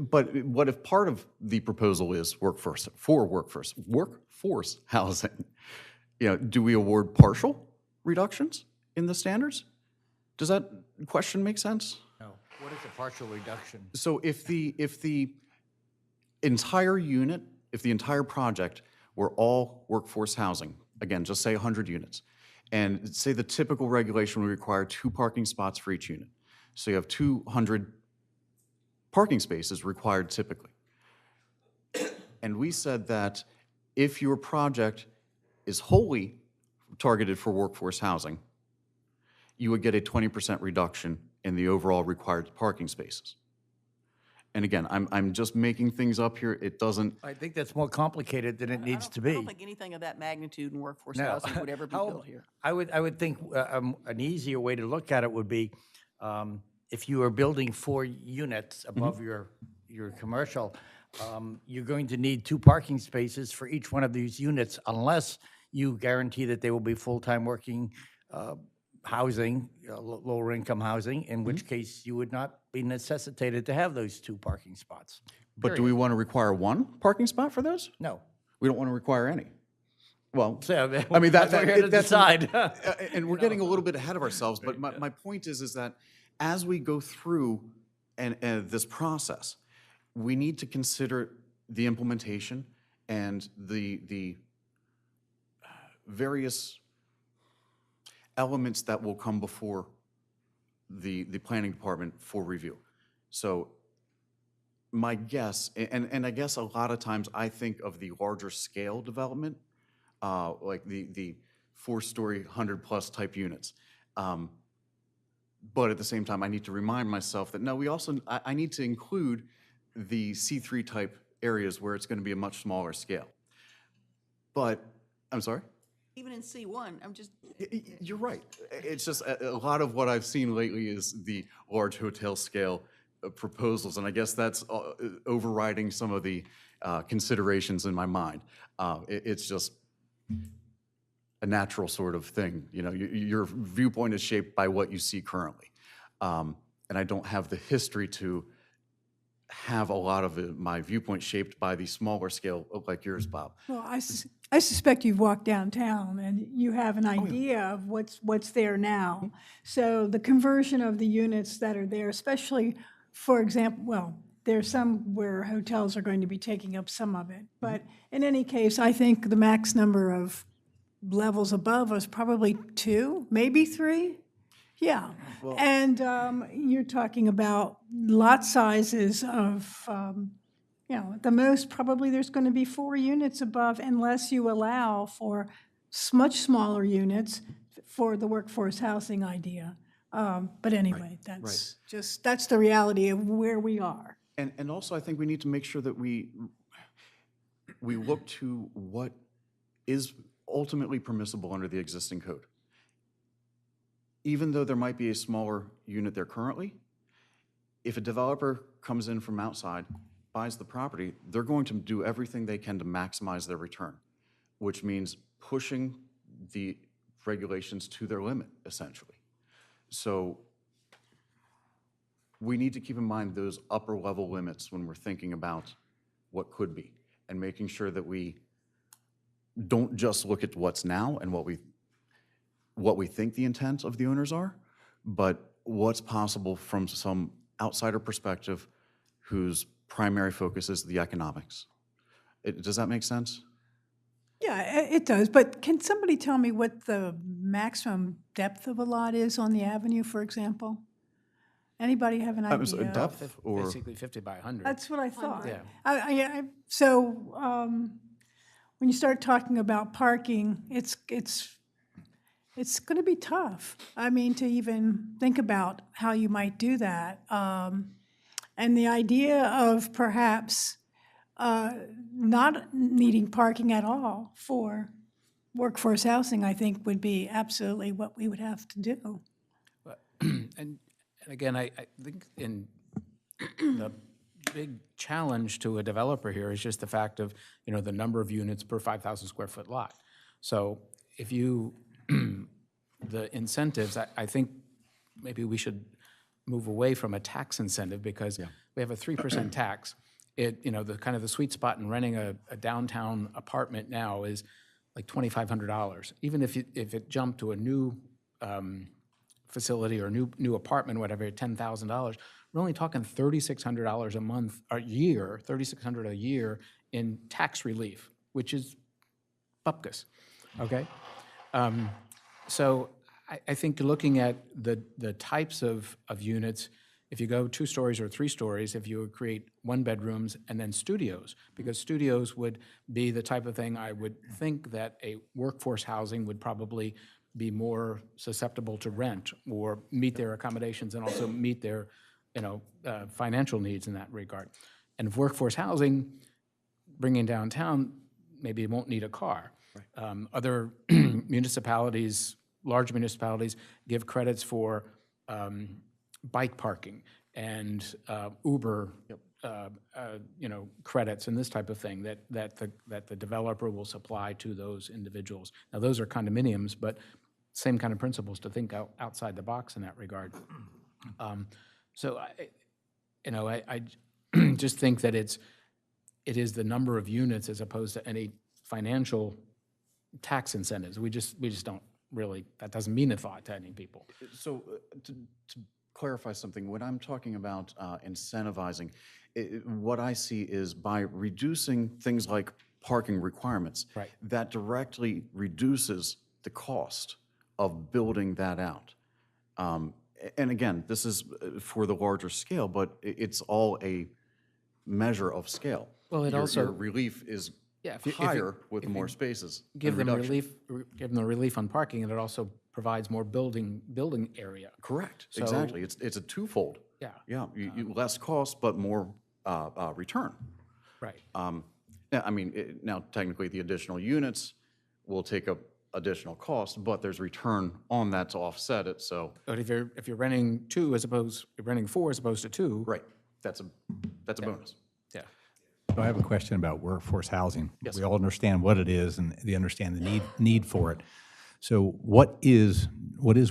But what if part of the proposal is workforce housing? Do we award partial reductions in the standards? Does that question make sense? No. What is a partial reduction? So if the entire unit, if the entire project were all workforce housing, again, just say 100 units, and say the typical regulation would require 2 parking spots for each unit. So you have 200 parking spaces required typically. And we said that if your project is wholly targeted for workforce housing, you would get a 20% reduction in the overall required parking spaces. And again, I'm just making things up here. It doesn't. I think that's more complicated than it needs to I be. don't think anything of that magnitude in workforce No. housing would ever be How- built here. I would think an easier way to look at it would be if you are building 4 units above your commercial, you're going to need 2 parking spaces for each one of these units unless you guarantee that they will be full-time working housing, lower income housing, in which case you would not be necessitated to have those 2 parking spots. But do we want to require 1 parking spot for those? No. We don't want to require any. Well, So, I mean, that's what we had to that's decide. and we're getting a little bit ahead of ourselves, but my point is that as we go through and this process, we need to consider the implementation and the various elements that will come before the planning department for review. So my guess, and I guess a lot of times I think of the larger scale development, like the 4-story, 100+ type units. But at the same time, I need to remind myself that, no, I need to include the C3 type areas where it's going to be a much smaller scale. But, I'm sorry? Even in C1, I'm just, You're right. It's just a lot of what I've seen lately is the large hotel scale proposals, and I guess that's overriding some of the considerations in my mind. It's just a natural sort of thing. You know, your viewpoint is shaped by what you see currently. And I don't have the history to have a lot of my viewpoint shaped by the smaller scale like yours, Bob. Well, I suspect you've walked downtown and you have an idea of what's there now. So the conversion of the units that are there, especially, for example, well, there's some where hotels are going to be taking up some of it. But in any case, I think the max number of levels above us probably 2, maybe 3. Yeah. And you're talking about lot sizes of, at the most, probably there's going to be 4 units above unless you allow for much smaller units for the workforce housing idea. But anyway, that's the reality of where we are. And also, I think we need to make sure that we look to what is ultimately permissible under the existing code. Even though there might be a smaller unit there currently, if a developer comes in from outside, buys the property, they're going to do everything they can to maximize their return, which means pushing the regulations to their limit, essentially. So we need to keep in mind those upper level limits when we're thinking about what could be, and making sure that we don't just look at what's now and what we think the intent of the owners are, but what's possible from some outsider perspective whose primary focus is the economics. Does that make sense? Yeah, it does. But can somebody tell me what the maximum depth of a lot is on the avenue, for example? Anybody have an idea? Depth or? Basically 50 by 100. That's what I thought. Yeah. So when you start talking about parking, it's going to be tough. I mean, to even think about how you might do that. And the idea of perhaps not needing parking at all for workforce housing, I think, would be absolutely what we would have to do. And again, I think in the big challenge to a developer here is just the fact of, the number of units per 5,000 square foot lot. So if you, the incentives, I think maybe we should move away from a tax incentive because we have a 3% tax. The kind of the sweet spot in renting a downtown apartment now is like $2,500. Even if it jumped to a new facility or new apartment, whatever, at $10,000, we're only talking $3,600 a month, a year, $3,600 a year in tax relief, which is bupkis, okay? So I think looking at the types of units, if you go 2 stories or 3 stories, if you would create 1-bedrooms and then studios, because studios would be the type of thing I would think that a workforce housing would probably be more susceptible to rent or meet their accommodations and also meet their, financial needs in that regard. And if workforce housing, bringing downtown, maybe it won't need a car. Other municipalities, large municipalities, give credits for bike parking and Uber, credits and this type of thing that the developer will supply to those individuals. Now, those are condominiums, but same kind of principles to think outside the box in that regard. So I just think that it is the number of units as opposed to any financial, tax incentives. We just don't really, that doesn't mean a thought to any people. So to clarify something, when I'm talking about incentivizing, what I see is by reducing things like parking requirements, Right. that directly reduces the cost of building that out. And again, this is for the larger scale, but it's all a measure of scale. Well, it Your also- relief is Yeah, if you- higher with more spaces. Give and them reduction. give them the relief on parking, and it also provides more building area. Correct, So- exactly. It's a twofold. Yeah. Yeah, less cost, but more return. Right. Yeah, I mean, now technically the additional units will take up additional cost, but there's return on that to offset it, so, But if you're renting you're renting 4 as opposed to 2. right, that's a bonus. Yeah. So I have a question about workforce housing. We all understand what it is and they understand the need for it. So what is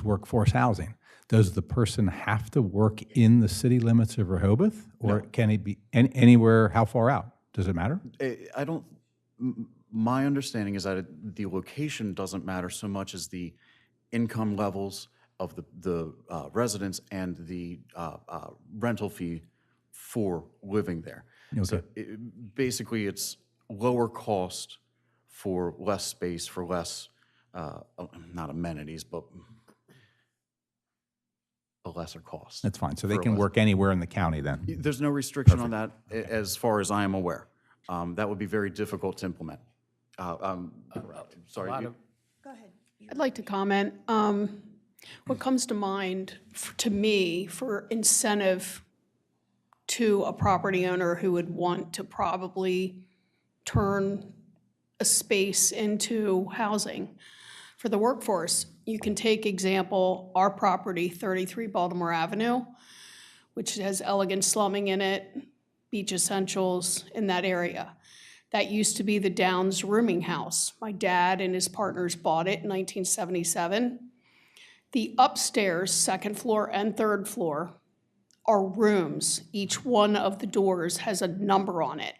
workforce housing? Does the person have to work in the city limits of Rehoboth? Or can it be anywhere, how far out? Does it matter? I don't, my understanding is that the location doesn't matter so much as the income levels of the residents and the rental fee for living there. So basically, it's lower cost for less space, for less, not amenities, but a lesser cost. That's fine. So they For can less. work anywhere in the county then? There's no restriction on that, as far as I am aware. That would be very difficult to implement. Sorry. you- I'd like to comment. What comes to mind to me for incentive to a property owner who would want to probably turn a space into housing for the workforce, you can take example, our property, 33 Baltimore Avenue, which has elegant slumming in it, beach essentials in that area. That used to be the Downs rooming house. My dad and his partners bought it in 1977. The upstairs, second floor and third floor, are rooms. Each one of the doors has a number on it.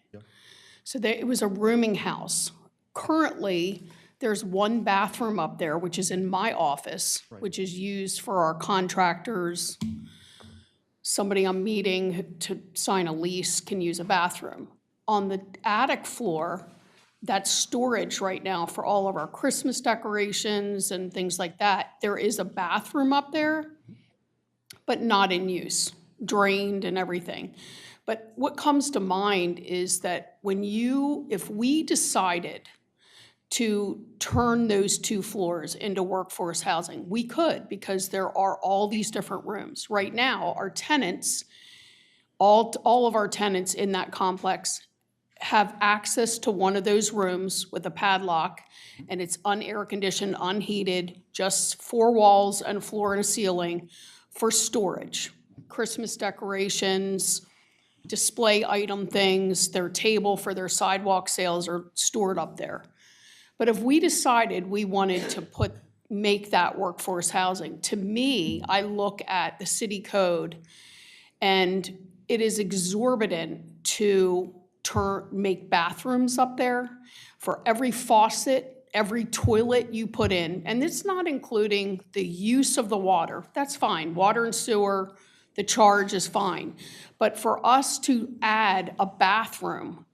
So it was a rooming house. Currently, there's one bathroom up there, which is in my office, which is used for our contractors. Somebody I'm meeting to sign a lease can use a bathroom. On the attic floor, that's storage right now for all of our Christmas decorations and things like that. There is a bathroom up there, but not in use, drained and everything. But what comes to mind is that if we decided to turn those 2 floors into workforce housing, we could, because there are all these different rooms. Right now, our tenants, all of our tenants in that complex have access to one of those rooms with a padlock, and it's unair conditioned, unheated, just 4 walls and floor and a ceiling for storage. Christmas decorations, display item things, their table for their sidewalk sales are stored up there. But if we decided we wanted to make that workforce housing, to me, I look at the city code, and it is exorbitant to make bathrooms up there for every faucet, every toilet you put in. And it's not including the use of the water. That's fine. Water and sewer, the charge is fine. But for us to add a bathroom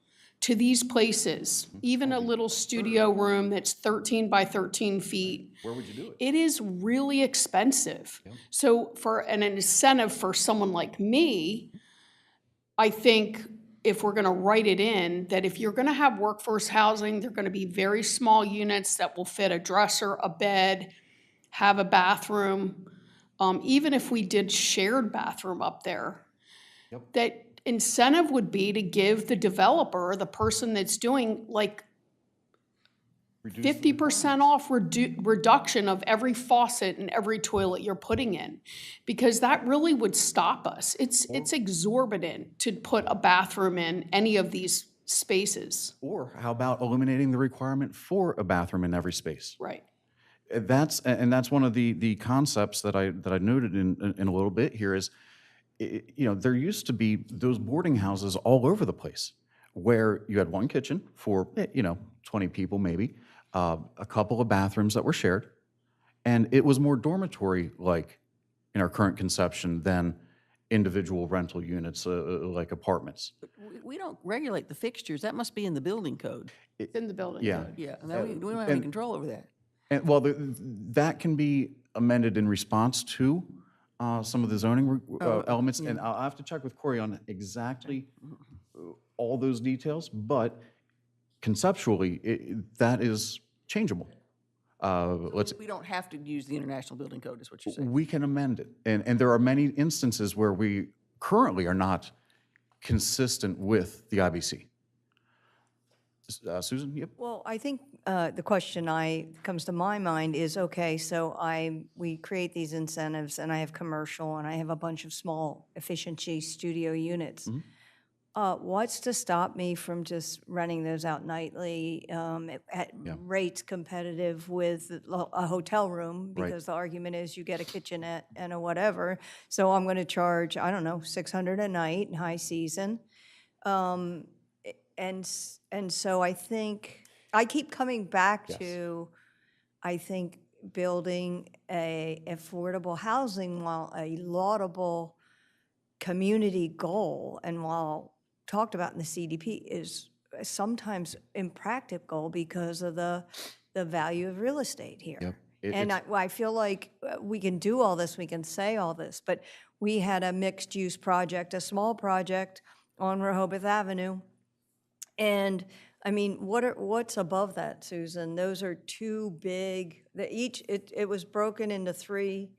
to these places, even a little studio room that's 13 by 13 feet. Where would you do it? It is really expensive. So for an incentive for someone like me, I think if we're gonna write it in, that if you're gonna have workforce housing, they're gonna be very small units that will fit a dresser, a bed, have a bathroom. Even if we did shared bathroom up there, that incentive would be to give the developer, the person that's doing, like 50% off reduction of every faucet and every toilet you're putting in, because that really would stop us. It's exorbitant to put a bathroom in any of these spaces. Or how about eliminating the requirement for a bathroom in every space? Right. That's one of the concepts that I noted in a little bit here is, there used to be those boarding houses all over the place where you had one kitchen for, 20 people maybe, a couple of bathrooms that were shared, and it was more dormitory-like in our current conception than individual rental units, like apartments. We don't regulate the fixtures. That must be in the building code. It's in the building Yeah. code. Yeah, and we don't have any control over that. And, well, that can be amended in response to some of the zoning elements, and I'll have to check with Corey on exactly all those details, but conceptually, that is changeable. We don't have to use the International Building Code, is what you're saying. We can amend it, and there are many instances where we currently are not consistent with the IBC. Susan, yep. Well, I think the question comes to my mind is, okay, so we create these incentives, and I have commercial, and I have a bunch of small efficiency studio units. What's to stop me from just renting those out nightly at rates competitive with a hotel room? Because the argument is you get a kitchenette and a whatever. So I'm going to charge, I don't know, $600 a night in high season. And so I think, I keep coming back to, I think, building a affordable housing while a laudable community goal, and while talked about in the CDP, is sometimes impractical because of the value of real estate here. And I feel like we can do all this, we can say all this, but we had a mixed-use project, a small project on Rehoboth Avenue. And, I mean, what's above that, Susan? Those are two big, it was broken into three,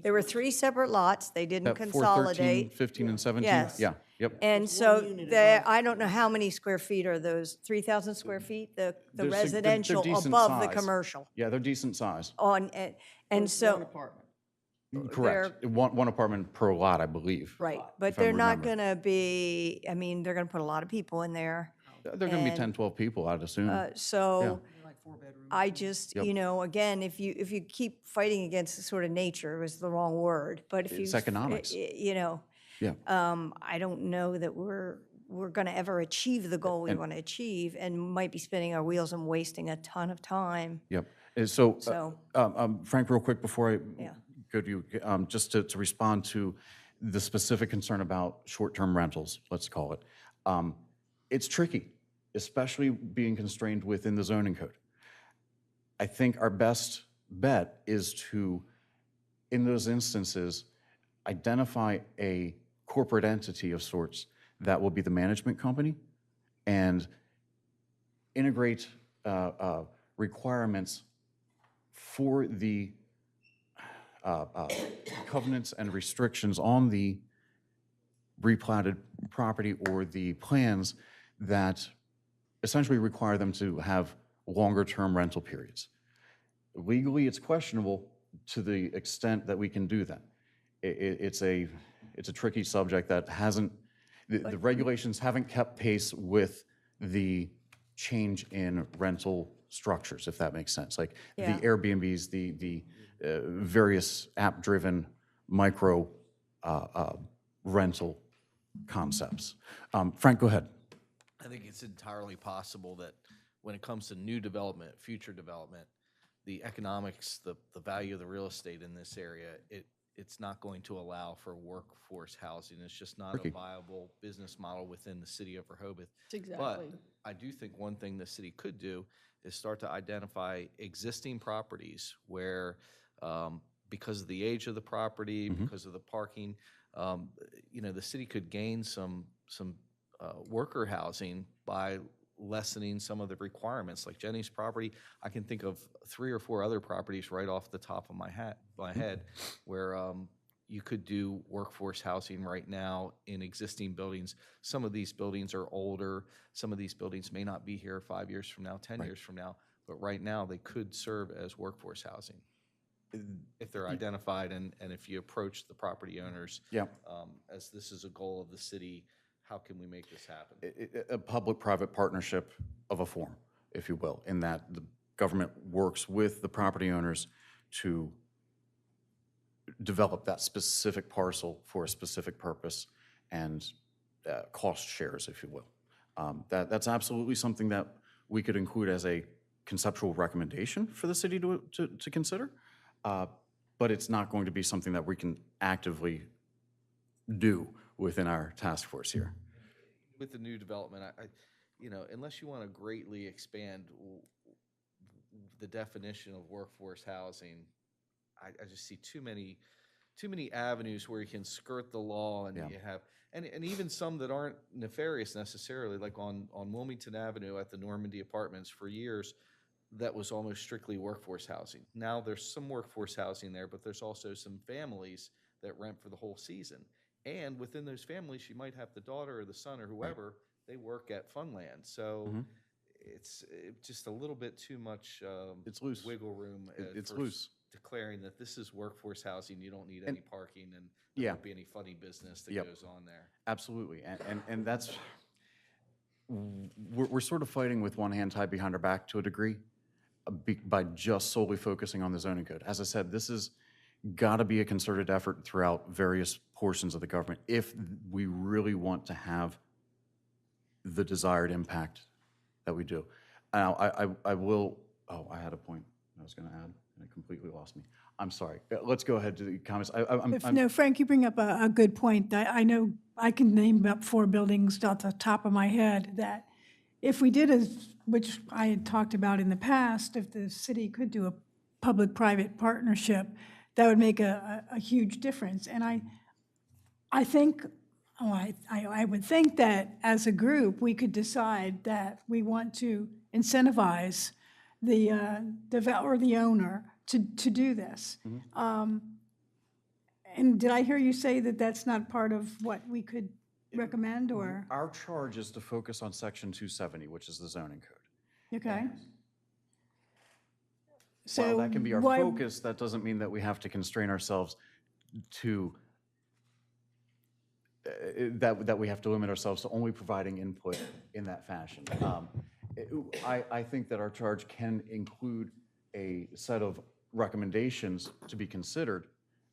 there were three separate lots, they didn't consolidate. 413, 15, and 17? Yes. Yeah, yep. And so I don't know how many square feet are those, 3,000 square feet, the They're residential decent above the size. commercial. Yeah, they're decent size. And so, Correct. One apartment per lot, I believe. right, but if I'm they're not remembering. gonna be, I mean, they're gonna put a lot of people in there. They're going to be 10, 12 people, I'd assume. So I just, again, if you keep fighting against sort of nature, was the wrong word, but if you. It's economics. Yeah. I don't know that we're going to ever achieve the goal we want to achieve, and might be spinning our wheels and wasting a ton of time. Yep. And so, So- Frank, real quick before I Yeah. go to you, just to respond to the specific concern about short-term rentals, let's call it. It's tricky, especially being constrained within the zoning code. I think our best bet is to, in those instances, identify a corporate entity of sorts that will be the management company and integrate requirements for the covenants and restrictions on the replatted property or the plans that essentially require them to have longer-term rental periods. Legally, it's questionable to the extent that we can do that. It's a tricky subject that hasn't, the regulations haven't kept pace with the change in rental structures, if that makes sense. Like the Airbnbs, the various app-driven micro rental concepts. Frank, go ahead. I think it's entirely possible that when it comes to new development, future development, the economics, the value of the real estate in this area, it's not going to allow for workforce housing. It's just not a viable business model within the city of Rehoboth. Exactly. But I do think one thing the city could do is start to identify existing properties where, because of the age of the property, because of the parking, the city could gain some worker housing by lessening some of the requirements. Like Jenny's property, I can think of 3 or 4 other properties right off the top of my head where you could do workforce housing right now in existing buildings. Some of these buildings are older. Some of these buildings may not be here 5 years from now, 10 years from now, but right now they could serve as workforce housing if they're identified and if you approach the property owners. As this is a goal of the city, how can we make this happen? A public-private partnership of a form, if you will, in that the government works with the property owners to develop that specific parcel for a specific purpose and cost shares, if you will. That's absolutely something that we could include as a conceptual recommendation for the city to consider, but it's not going to be something that we can actively do within our task force here. With the new development, unless you want to greatly expand the definition of workforce housing, I just see too many avenues where you can skirt the law, and you have, and even some that aren't nefarious necessarily, like on Wilmington Avenue at the Normandy Apartments for years, that was almost strictly workforce housing. Now there's some workforce housing there, but there's also some families that rent for the whole season. And within those families, you might have the daughter or the son or whoever, they work at Funland. So it's just a little bit too much It's loose. wiggle room. It's for loose. declaring that this is workforce housing, you don't need any parking, and there Yeah. won't be any funny business that Yep. goes on there. Absolutely, and that's, we're sort of fighting with one hand tied behind our back to a degree by just solely focusing on the zoning code. As I said, this has got to be a concerted effort throughout various portions of the government if we really want to have the desired impact that we do. Now, I will, I had a point I was going to add, and it completely lost me. I'm sorry. Let's go ahead to the comments. No, Frank, you bring up a good point. I know I can name about 4 buildings off the top of my head that if we did, which I had talked about in the past, if the city could do a public-private partnership, that would make a huge difference. And I think, I would think that as a group, we could decide that we want to incentivize the developer or the owner to do this. And did I hear you say that that's not part of what we could recommend, or? Our charge is to focus on Section 270, which is the zoning code. Okay. While So that can be our why- focus, that doesn't mean that we have to constrain ourselves to, that we have to limit ourselves to only providing input in that fashion. I think that our charge can include a set of recommendations to be considered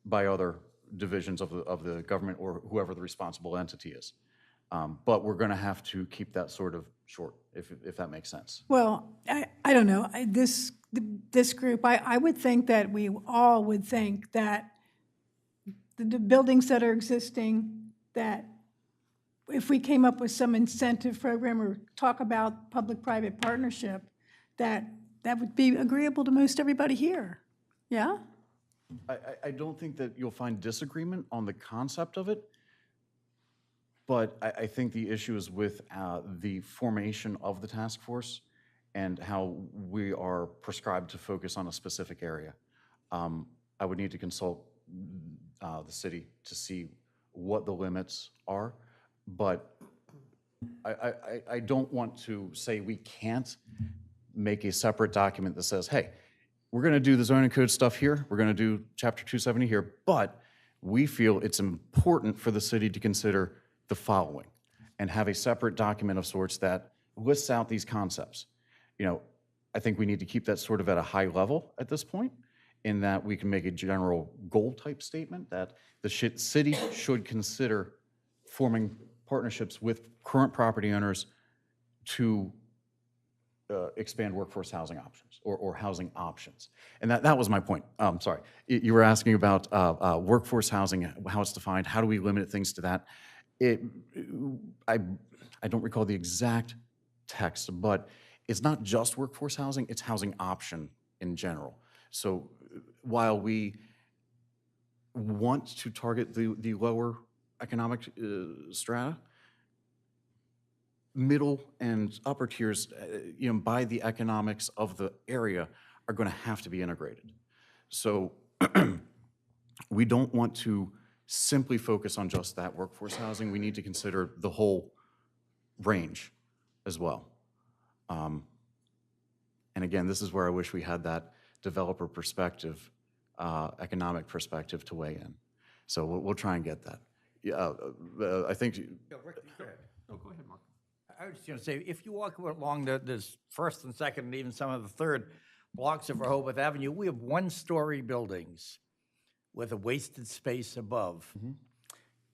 by other divisions of the government or whoever the responsible entity is. But we're going to have to keep that sort of short, if that makes sense. Well, I don't know. This group, I would think that we all would think that the buildings that are existing, that if we came up with some incentive program or talk about public-private partnership, that would be agreeable to most everybody here. Yeah? I don't think that you'll find disagreement on the concept of it, but I think the issue is with the formation of the task force and how we are prescribed to focus on a specific area. I would need to consult the city to see what the limits are, but I don't want to say we can't make a separate document that says, hey, we're going to do the zoning code stuff here, we're going to do Chapter 270 here, but we feel it's important for the city to consider the following and have a separate document of sorts that lists out these concepts. You know, I think we need to keep that sort of at a high level at this point, in that we can make a general goal-type statement that the city should consider forming partnerships with current property owners to expand workforce housing options or housing options. And that was my point. Sorry. You were asking about workforce housing, how it's defined, how do we limit things to that? I don't recall the exact text, but it's not just workforce housing, it's housing option in general. So while we want to target the lower economic strata, middle and upper tiers, by the economics of the area, are going to have to be integrated. So we don't want to simply focus on just that workforce housing. We need to consider the whole range as well. And again, this is where I wish we had that developer perspective, economic perspective to weigh in. So we'll try and get that. Yeah, I think. Yeah, Rick, go ahead. Oh, go ahead, Mark. I was just going to say, if you walk along this first and second and even some of the third blocks of Rehoboth Avenue, we have one-story buildings with a wasted space above.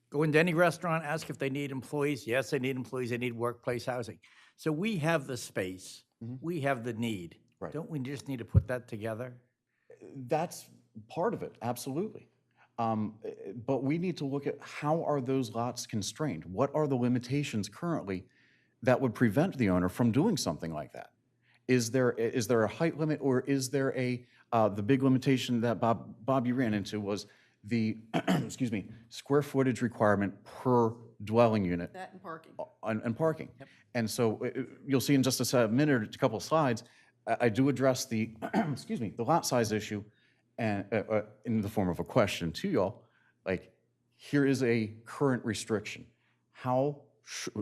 Go into any restaurant, ask if they need employees. Yes, they need employees. They need workplace housing. So we have the space. We have the need. Right. Don't we just need to put that together? That's part of it, absolutely. But we need to look at how are those lots constrained? What are the limitations currently that would prevent the owner from doing something like that? Is there a height limit, or is there the big limitation that Bob, you ran into was the, excuse me, square footage requirement per dwelling unit That and parking. and parking. And so you'll see in just a minute or a couple of slides, I do address the, excuse me, the lot size issue and in the form of a question to y'all, like, here is a current restriction. How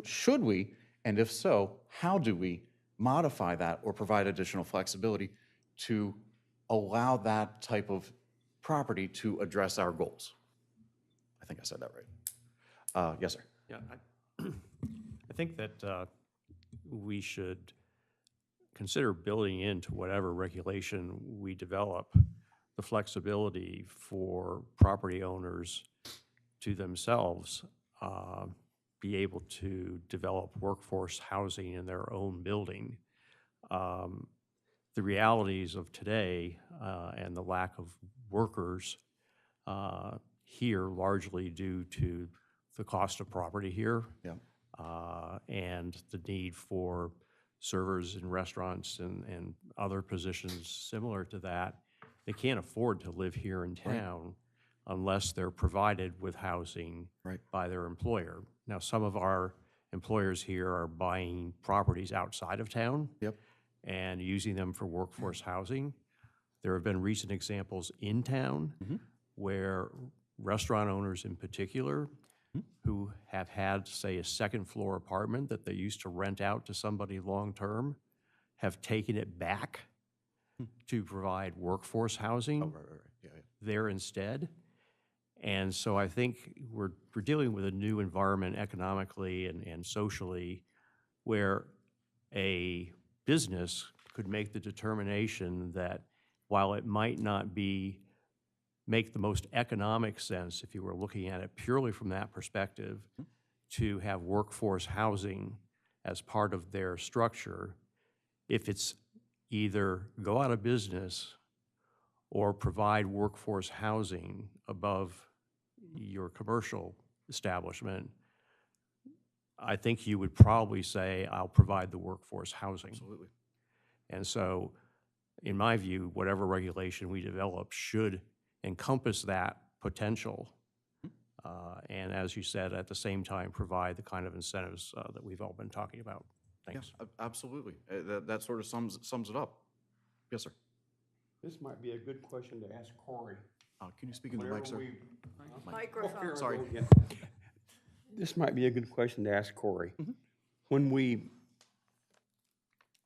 should we, and if so, how do we modify that or provide additional flexibility to allow that type of property to address our goals? I think I said that right. Yes, sir. Yeah, I think that we should consider building into whatever regulation we develop the flexibility for property owners to themselves be able to develop workforce housing in their own building. The realities of today and the lack of workers here, largely due to the cost of property here, and the need for servers in restaurants and other positions similar to that, they can't afford to live here in town unless they're provided with housing by their employer. Now, some of our employers here are buying properties outside of town and using them for workforce housing. There have been recent examples in town where restaurant owners in particular who have had, say, a second-floor apartment that they used to rent out to somebody long-term have taken it back to provide workforce housing there instead. And so I think we're dealing with a new environment economically and socially where a business could make the determination that while it might not make the most economic sense if you were looking at it purely from that perspective to have workforce housing as part of their structure, if it's either go out of business or provide workforce housing above your commercial establishment, I think you would probably say, I'll provide the workforce housing. Absolutely. And so, in my view, whatever regulation we develop should encompass that potential. And as you said, at the same time, provide the kind of incentives that we've all been talking about. Thanks. Yeah, absolutely. That sort of sums it up. Yes, sir. This might be a good question to ask Corey. Can you speak in the mic, sir? Microphone. Sorry. This might be a good question to ask Corey.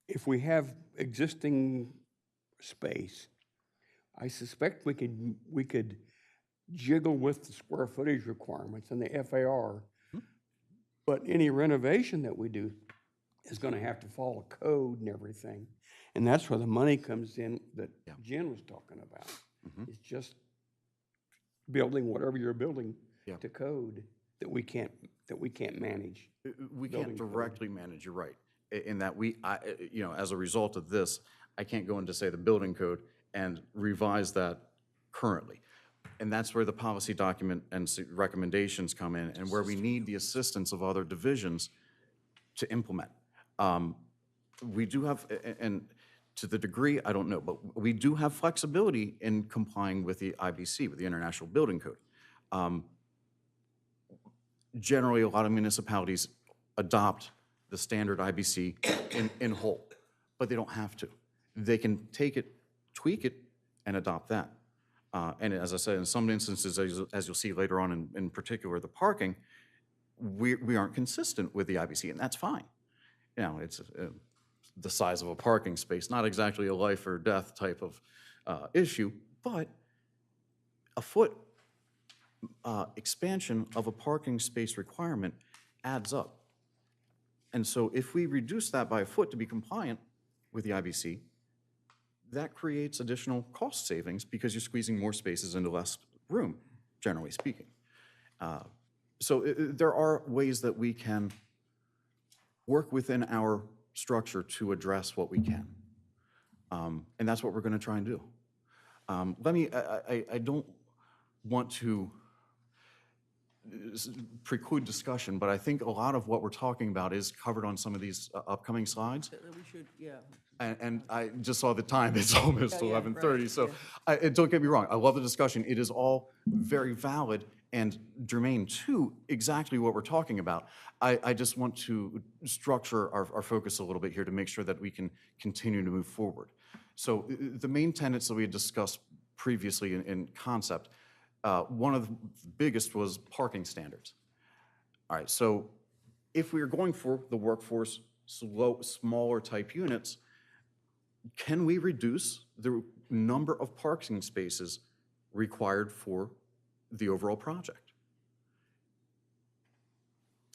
If we have existing space, I suspect we could jiggle with the square footage requirements and the FAR, but any renovation that we do is going to have to follow code and everything. And that's where the money comes in that Jen was talking about. It's just building whatever you're building to code that we can't manage. We can't directly manage, you're right, in that as a result of this, I can't go into, say, the building code and revise that currently. And that's where the policy document and recommendations come in, and where we need the assistance of other divisions to implement. We do have, and to the degree, I don't know, but we do have flexibility in complying with the IBC, with the International Building Code. Generally, a lot of municipalities adopt the standard IBC in whole, but they don't have to. They can take it, tweak it, and adopt that. And as I said, in some instances, as you'll see later on, in particular the parking, we aren't consistent with the IBC, and that's fine. You know, it's the size of a parking space, not exactly a life or death type of issue, but a foot expansion of a parking space requirement adds up. And so if we reduce that by a foot to be compliant with the IBC, that creates additional cost savings because you're squeezing more spaces into less room, generally speaking. There are ways that we can work within our structure to address what we can. And that's what we're going to try and do. I don't want to preclude discussion, but I think a lot of what we're talking about is covered on some of these upcoming slides. We should, yeah. And I just saw the time, it's almost Yeah, yeah, 11:30, right, so yeah. don't get me wrong, I love the discussion. It is all very valid and germane to exactly what we're talking about. I just want to structure our focus a little bit here to make sure that we can continue to move forward. So the main tenets that we had discussed previously in concept, one of the biggest was parking standards. All right, so if we are going for the workforce smaller type units, can we reduce the number of parking spaces required for the overall project?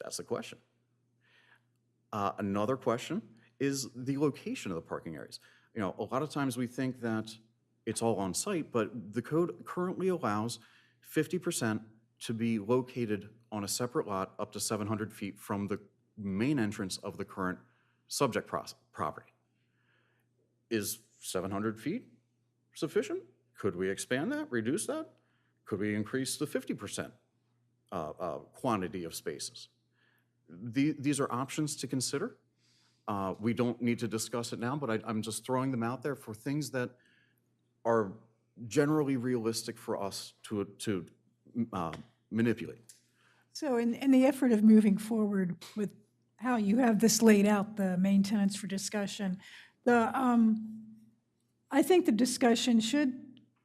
That's the question. Another question is the location of the parking areas. You know, a lot of times we think that it's all on site, but the code currently allows 50% to be located on a separate lot up to 700 feet from the main entrance of the current subject property. Is 700 feet sufficient? Could we expand that, reduce that? Could we increase the 50% quantity of spaces? These are options to consider. We don't need to discuss it now, but I'm just throwing them out there for things that are generally realistic for us to manipulate. So in the effort of moving forward with how you have this laid out, the main tenets for discussion, I think the discussion should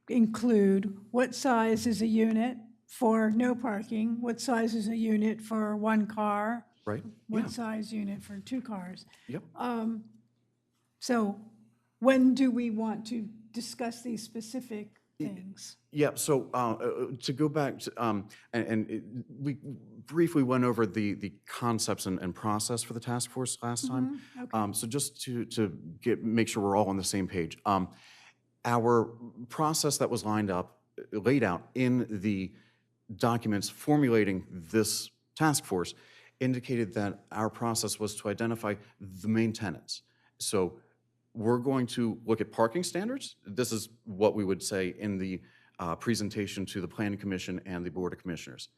include what size is a unit for no parking, what size is a unit for one car, Right? what size unit for two cars. Yep. So when do we want to discuss these specific things? Yeah, so to go back to, we briefly went over the concepts and process for the task force last time. So just to make sure we're all on the same page. Our process that was laid out in the documents formulating this task force indicated that our process was to identify the main tenets. So we're going to look at parking standards. This is what we would say in the presentation to the Planning Commission and the Board of Commissioners.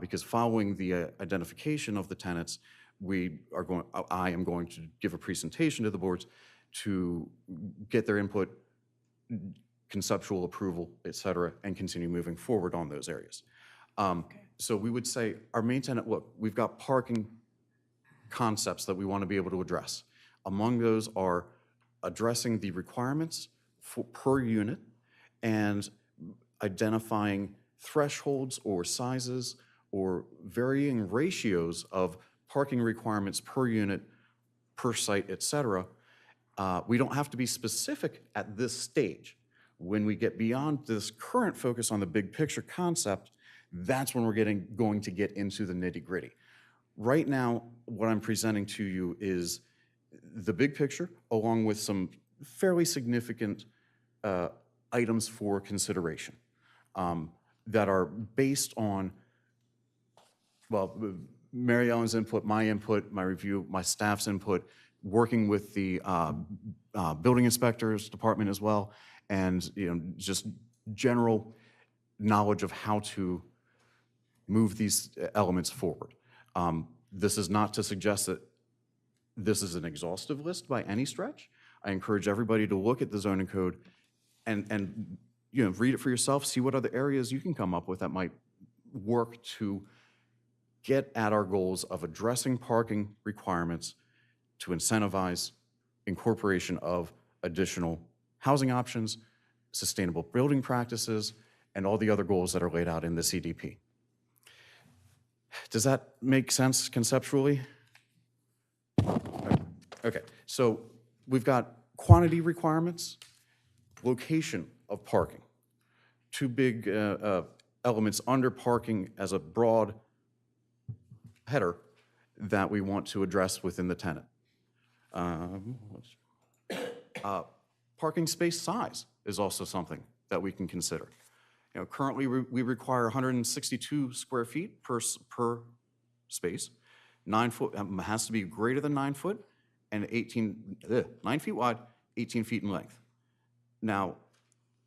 Because following the identification of the tenets, I am going to give a presentation to the boards to get their input, conceptual approval, et cetera, and continue moving forward on those areas. So we would say our main tenet, look, we've got parking concepts that we want to be able to address. Among those are addressing the requirements per unit and identifying thresholds or sizes or varying ratios of parking requirements per unit, per site, et cetera. We don't have to be specific at this stage. When we get beyond this current focus on the big picture concept, that's when we're going to get into the nitty-gritty. Right now, what I'm presenting to you is the big picture, along with some fairly significant items for consideration that are based on, well, Mary Ellen's input, my review, my staff's input, working with the building inspector's department as well, and just general knowledge of how to move these elements forward. This is not to suggest that this is an exhaustive list by any stretch. I encourage everybody to look at the zoning code and read it for yourself, see what other areas you can come up with that might work to get at our goals of addressing parking requirements to incentivize incorporation of additional housing options, sustainable building practices, and all the other goals that are laid out in the CDP. Does that make sense conceptually? Okay, so we've got quantity requirements, location of parking, two big elements under parking as a broad header that we want to address within the tenant. Parking space size is also something that we can consider. Currently we require 162 square feet per space. 9 foot has to be greater than 9 foot and 9 feet wide, 18 feet in length. Now,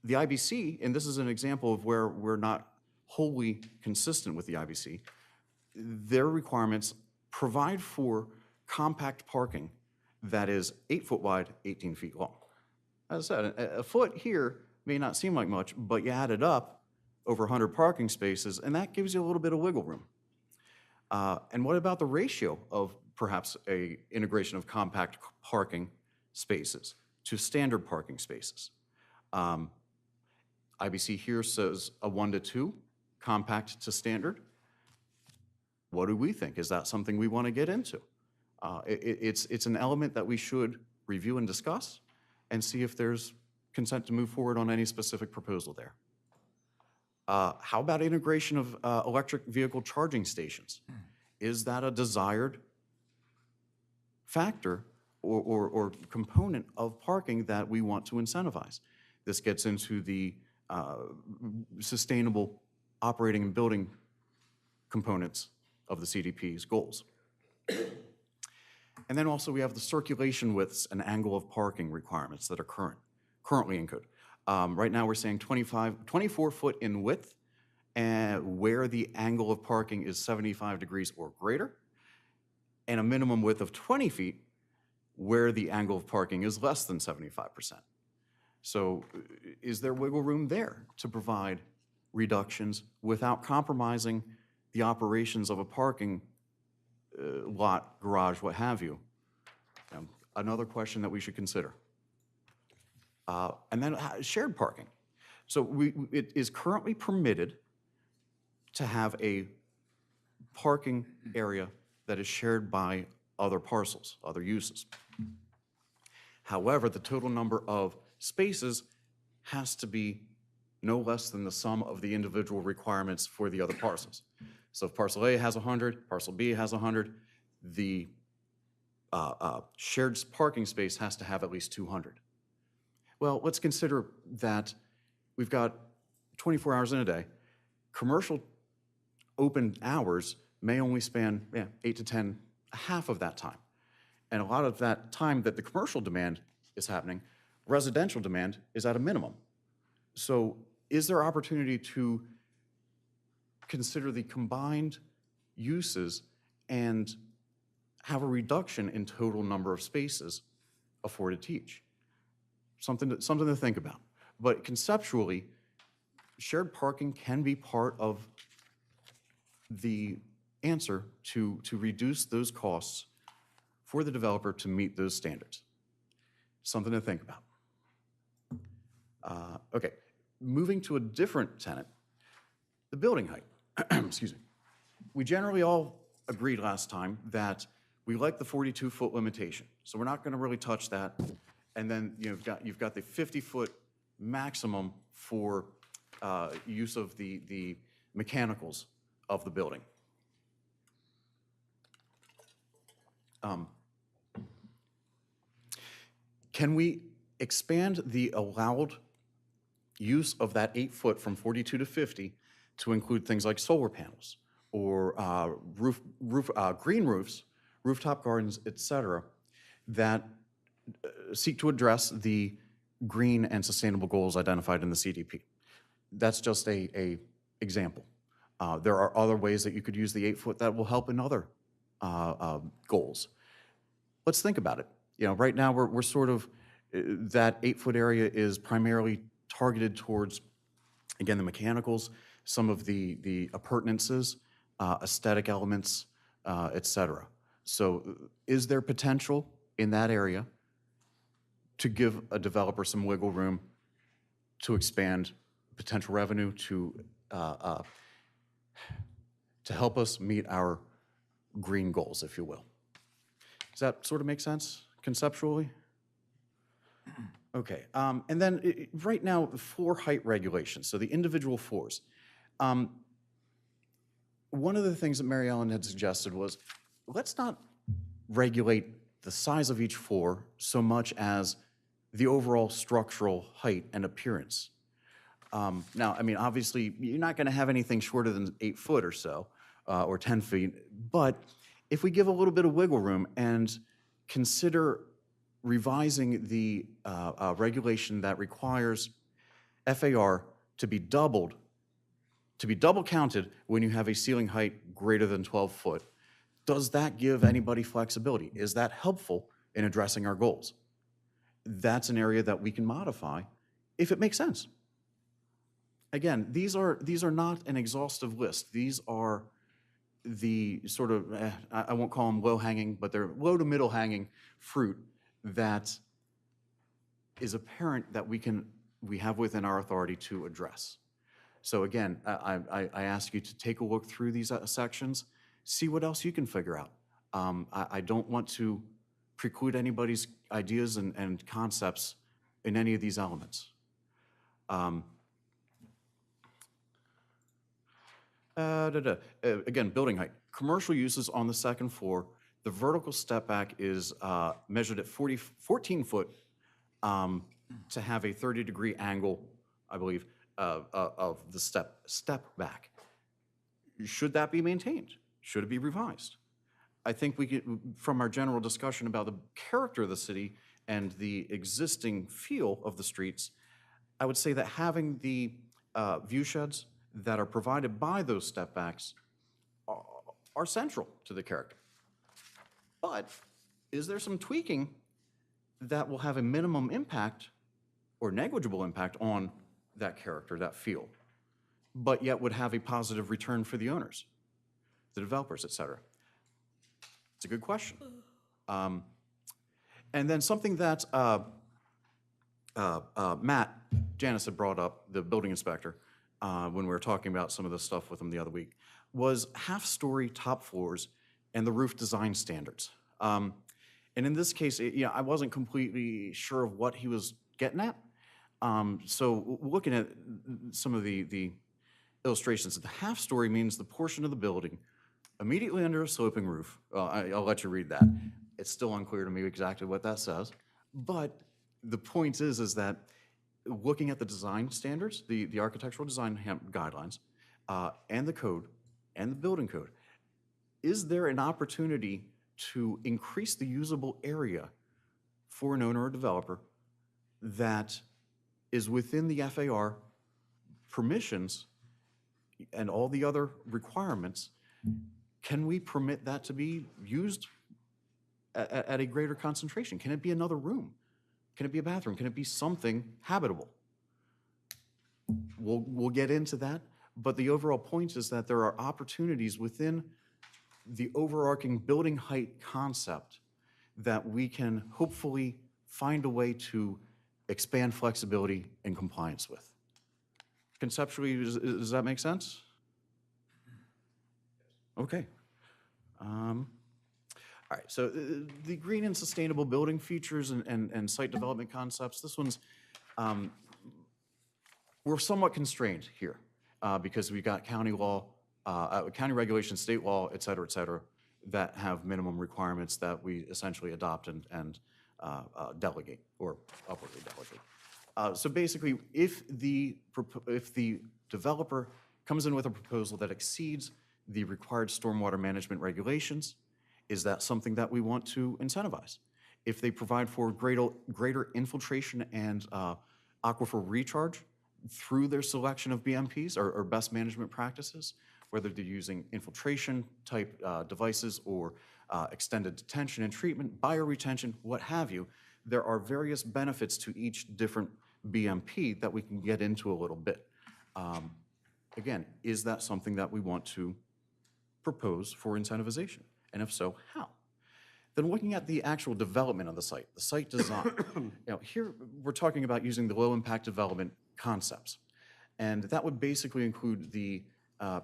the IBC, and this is an example of where we're not wholly consistent with the IBC, their requirements provide for compact parking that is 8 foot wide, 18 feet long. As I said, a foot here may not seem like much, but you add it up over 100 parking spaces, and that gives you a little bit of wiggle room. And what about the ratio of perhaps a integration of compact parking spaces to standard parking spaces? IBC here says a 1 to 2, compact to standard. What do we think? Is that something we want to get into? It's an element that we should review and discuss and see if there's consent to move forward on any specific proposal there. How about integration of electric vehicle charging stations? Is that a desired factor or component of parking that we want to incentivize? This gets into the sustainable operating and building components of the CDP's goals. And then also we have the circulation widths and angle of parking requirements that are currently in code. Right now we're saying 24 foot in width, and where the angle of parking is 75 degrees or greater, and a minimum width of 20 feet where the angle of parking is less than 75%. So is there wiggle room there to provide reductions without compromising the operations of a parking lot, garage, what have you? Another question that we should consider. And then shared parking. So it is currently permitted to have a parking area that is shared by other parcels, other uses. However, the total number of spaces has to be no less than the sum of the individual requirements for the other parcels. So if parcel A has 100, parcel B has 100, the shared parking space has to have at least 200. Well, let's consider that we've got 24 hours in a day. Commercial open hours may only span 8 to 10, half of that time. And a lot of that time that the commercial demand is happening, residential demand is at a minimum. So is there opportunity to consider the combined uses and have a reduction in total number of spaces afforded to each? Something to think about. But conceptually, shared parking can be part of the answer to reduce those costs for the developer to meet those standards. Something to think about. Okay, moving to a different tenet, the building height. Excuse me. We generally all agreed last time that we like the 42-foot limitation, so we're not going to really touch that. And then you've got the 50-foot maximum for use of the mechanicals of the building. Can we expand the allowed use of that 8 foot from 42 to 50 to include things like solar panels or green roofs, rooftop gardens, et cetera, that seek to address the green and sustainable goals identified in the CDP? That's just a example. There are other ways that you could use the 8 foot that will help in other goals. Let's think about it. You know, right now we're sort of, that 8 foot area is primarily targeted towards, again, the mechanicals, some of the appurtenances, aesthetic elements, et cetera. So is there potential in that area to give a developer some wiggle room to expand potential revenue to help us meet our green goals, if you will? Does that sort of make sense conceptually? Okay, and then right now, the floor height regulations, so the individual floors. One of the things that Mary Ellen had suggested was, let's not regulate the size of each floor so much as the overall structural height and appearance. Now, I mean, obviously, you're not going to have anything shorter than 8 foot or so, or 10 feet, but if we give a little bit of wiggle room and consider revising the regulation that requires FAR to be double counted when you have a ceiling height greater than 12 foot. Does that give anybody flexibility? Is that helpful in addressing our goals? That's an area that we can modify if it makes sense. Again, these are not an exhaustive list. These are the sort of, I won't call them low-hanging, but they're low to middle-hanging fruit that is apparent that we have within our authority to address. So again, I ask you to take a look through these sections, see what else you can figure out. I don't want to preclude anybody's ideas and concepts in any of these elements. Again, building height. Commercial uses on the second floor, the vertical step back is measured at 14 foot to have a 30-degree angle, I believe, of the step back. Should that be maintained? Should it be revised? I think we could, from our general discussion about the character of the city and the existing feel of the streets, I would say that having the view sheds that are provided by those step backs are central to the character. But is there some tweaking that will have a minimum impact or negligible impact on that character, that feel, but yet would have a positive return for the owners, the developers, et cetera? It's a good question. And then something that Matt Janice had brought up, the building inspector, when we were talking about some of this stuff with him the other week, was half-story top floors and the roof design standards. And in this case, I wasn't completely sure of what he was getting at. So looking at some of the illustrations, the half-story means the portion of the building immediately under a sloping roof. I'll let you read that. It's still unclear to me exactly what that says. But the point is that looking at the design standards, the architectural design guidelines, and the code, and the building code, is there an opportunity to increase the usable area for an owner or developer that is within the FAR permissions and all the other requirements? Can we permit that to be used at a greater concentration? Can it be another room? Can it be a bathroom? Can it be something habitable? We'll get into that, but the overall point is that there are opportunities within the overarching building height concept that we can hopefully find a way to expand flexibility and compliance with. Conceptually, does that make sense? Okay. All right, so the green and sustainable building features and site development concepts, this one's, we're somewhat constrained here because we've got county law, county regulation, state law, et cetera, that have minimum requirements that we essentially adopt and delegate or upwardly delegate. So basically, if the developer comes in with a proposal that exceeds the required stormwater management regulations, is that something that we want to incentivize? If they provide for greater infiltration and aquifer recharge through their selection of BMPs or best management practices, whether they're using infiltration type devices or extended detention and treatment, bioretention, what have you, there are various benefits to each different BMP that we can get into a little bit. Again, is that something that we want to propose for incentivization? And if so, how? Then looking at the actual development of the site design. Here we're talking about using the low impact development concepts. And that would basically include the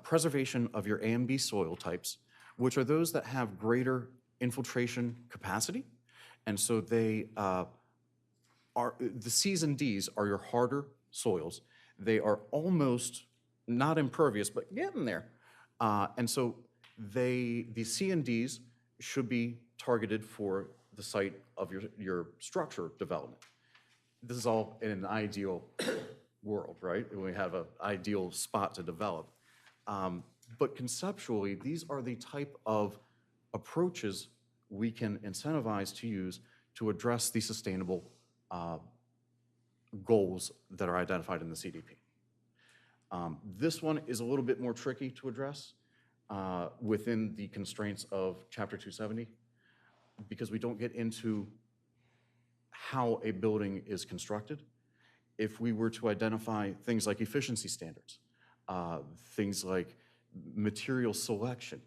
preservation of your A and B soil types, which are those that have greater infiltration capacity. And so they the C's and D's are your harder soils. They are almost not impervious, but getting there. And so the C and D's should be targeted for the site of your structure development. This is all in an ideal world, right? We have an ideal spot to develop. But conceptually, these are the type of approaches we can incentivize to use to address the sustainable goals that are identified in the CDP. This one is a little bit more tricky to address within the constraints of Chapter 270 because we don't get into how a building is constructed. If we were to identify things like efficiency standards, things like material selection,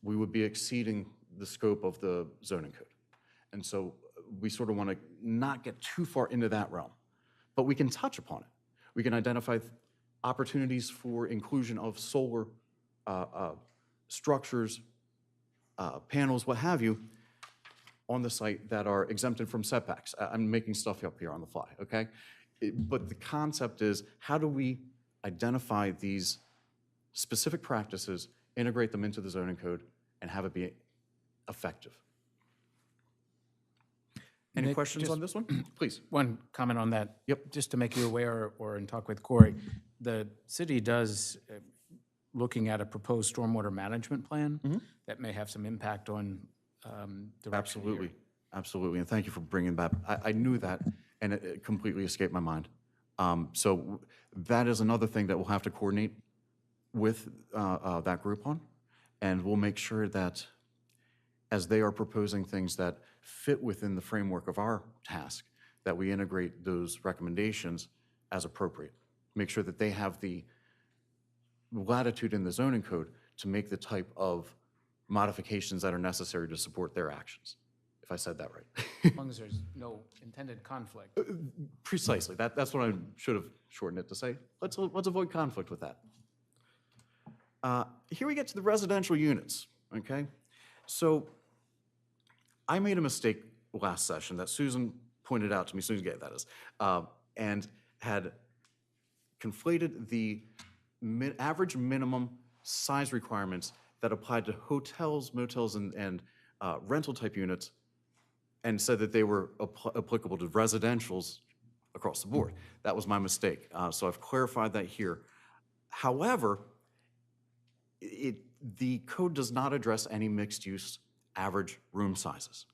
we would be exceeding the scope of the zoning code. And so we sort of want to not get too far into that realm, but we can touch upon it. We can identify opportunities for inclusion of solar structures, panels, what have you, on the site that are exempted from setbacks. I'm making stuff up here on the fly, okay? But the concept is, how do we identify these specific practices, integrate them into the zoning code, and have it be effective? Any Nick, questions on just- this one? Please. One comment on that. Yep. Just to make you aware, or in talk with Corey, the city does, looking at a proposed stormwater management plan that may have some impact on direction here. Absolutely, absolutely, and thank you for bringing that. I knew that, and it completely escaped my mind. So that is another thing that we'll have to coordinate with that group on, and we'll make sure that as they are proposing things that fit within the framework of our task, that we integrate those recommendations as appropriate. Make sure that they have the latitude in the zoning code to make the type of modifications that are necessary to support their actions, if I said that right. As long as there's no intended conflict. Precisely, that's what I should have shortened it to say. Let's avoid conflict with that. Here we get to the residential units, okay? So I made a mistake last session that Susan pointed out to me, Susan Gay, that is, and had conflated the average minimum size requirements that applied to hotels, motels, and rental type units, and said that they were applicable to residentials across the board. That was my mistake. So I've clarified that here. However, the code does not address any mixed use average room sizes.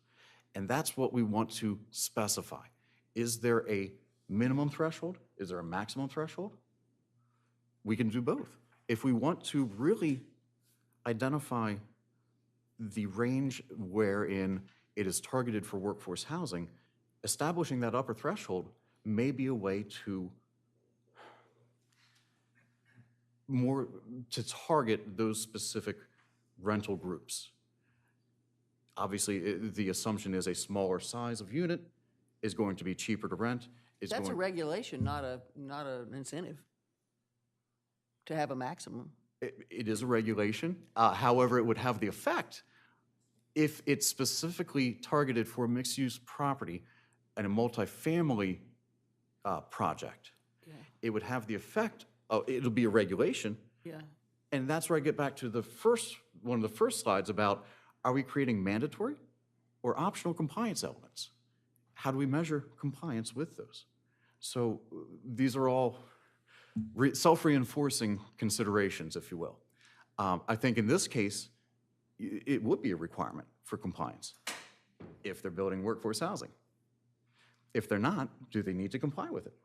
And that's what we want to specify. Is there a minimum threshold? Is there a maximum threshold? We can do both. If we want to really identify the range wherein it is targeted for workforce housing, establishing that upper threshold may be a way to target those specific rental groups. Obviously, the assumption is a smaller size of unit is going to be cheaper to rent. That's a regulation, not an incentive to have a maximum. It is a regulation. However, it would have the effect, if it's specifically targeted for a mixed-use property and a multifamily project, it would have the effect, it'll be a regulation. Yeah. And that's where I get back to one of the first slides about, are we creating mandatory or optional compliance elements? How do we measure compliance with those? So these are all self-reinforcing considerations, if you will. I think in this case, it would be a requirement for compliance if they're building workforce housing. If they're not, do they need to comply with it?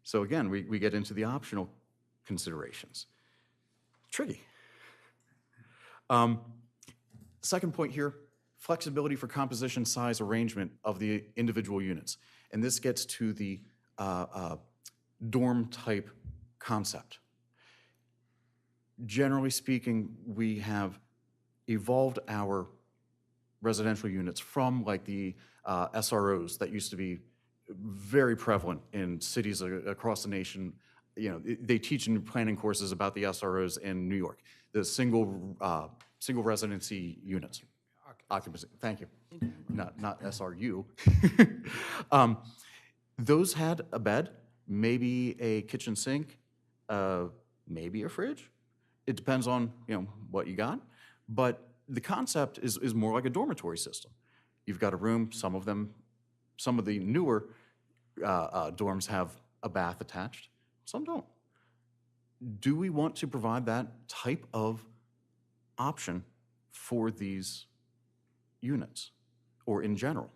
So again, we get into the optional considerations. Tricky. Second point here, flexibility for composition, size, arrangement of the individual units. And this gets to the dorm type concept. Generally speaking, we have evolved our residential units from like the SROs that used to be very prevalent in cities across the nation. You know, they teach in planning courses about the SROs in New York, the single residency units. Occupancy, thank you. Not SRU. Those had a bed, maybe a kitchen sink, maybe a fridge. It depends on, you know, what you got. But the concept is more like a dormitory system. You've got a room, some of the newer dorms have a bath attached, some don't. Do we want to provide that type of option for these units or in general?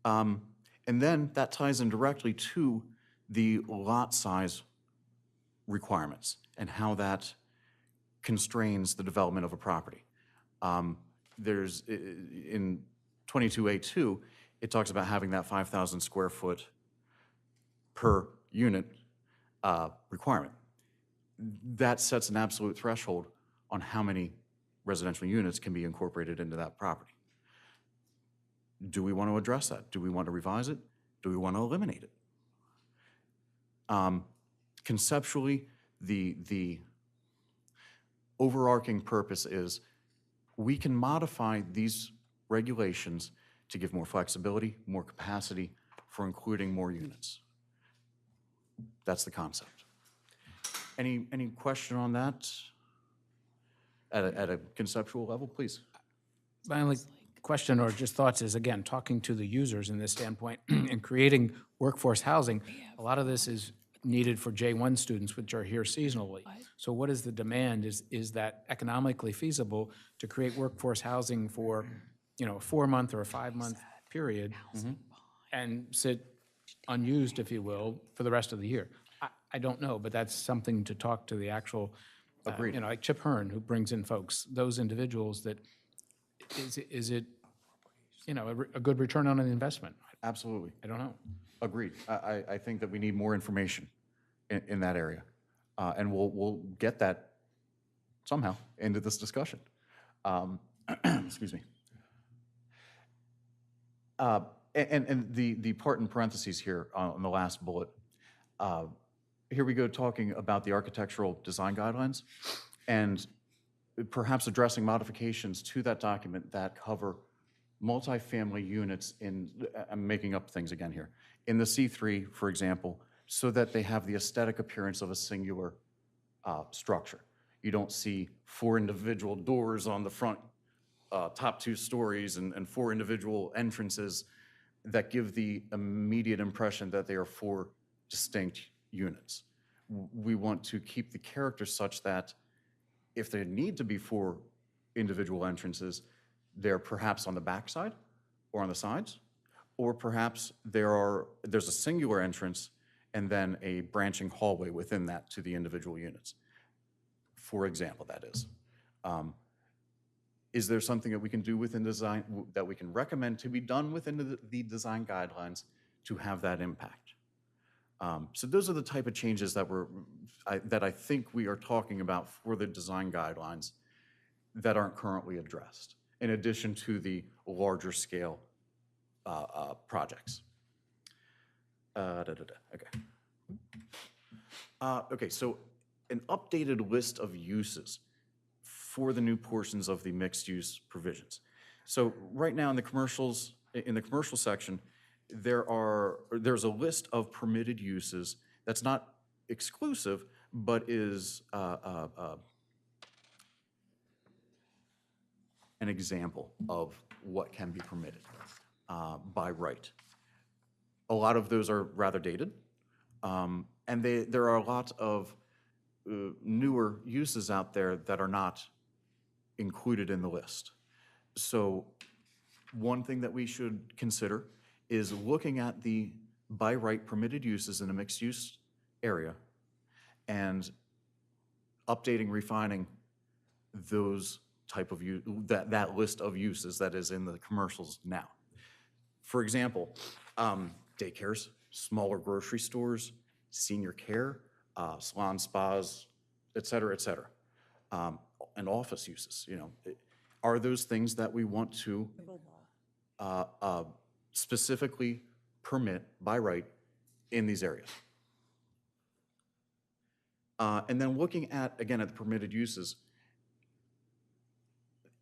And then that ties in directly to the lot size requirements and how that constrains the development of a property. There's, in 22A2, it talks about having that 5,000 square foot per unit requirement. That sets an absolute threshold on how many residential units can be incorporated into that property. Do we want to address that? Do we want to revise it? Do we want to eliminate it? Conceptually, the overarching purpose is we can modify these regulations to give more flexibility, more capacity for including more units. That's the concept. Any question on that at a conceptual level, please? My only question or just thoughts is, again, talking to the users in this standpoint and creating workforce housing, a lot of this is needed for J1 students, which are here seasonally. So what is the demand? Is that economically feasible to create workforce housing for, a 4-month or a 5-month period and sit unused, if you will, for the rest of the year? I don't know, but that's something to talk to the actual, like Chip Hearn, who brings in folks, those individuals that, is it, a good return on an investment? Absolutely. I don't know. Agreed. I think that we need more information in that area. And we'll get that somehow into this discussion. Excuse me. And the part in parentheses here on the last bullet, here we go talking about the architectural design guidelines and perhaps addressing modifications to that document that cover multifamily units in, I'm making up things again here, in the C3, for example, so that they have the aesthetic appearance of a singular structure. You don't see 4 individual doors on the front top 2 stories and 4 individual entrances that give the immediate impression that they are 4 distinct units. We want to keep the character such that if there need to be 4 individual entrances, they're perhaps on the back side or on the sides, or perhaps there's a singular entrance and then a branching hallway within that to the individual units. For example, that is. Is there something that we can do within design, that we can recommend to be done within the design guidelines to have that impact? So those are the type of changes that I think we are talking about for the design guidelines that aren't currently addressed, in addition to the larger scale projects. Okay. Okay, so an updated list of uses for the new portions of the mixed-use provisions. So right now in the commercial section, there's a list of permitted uses that's not exclusive, but is an example of what can be permitted by right. A lot of those are rather dated, and there are a lot of newer uses out there that are not included in the list. So one thing that we should consider is looking at the by right permitted uses in a mixed-use area and updating, refining those type of that list of uses that is in the commercials now. For example, daycares, smaller grocery stores, senior care, salon spas, et cetera, and office uses. Are those things that we want to specifically permit by right in these areas? And then looking at, again, at the permitted uses,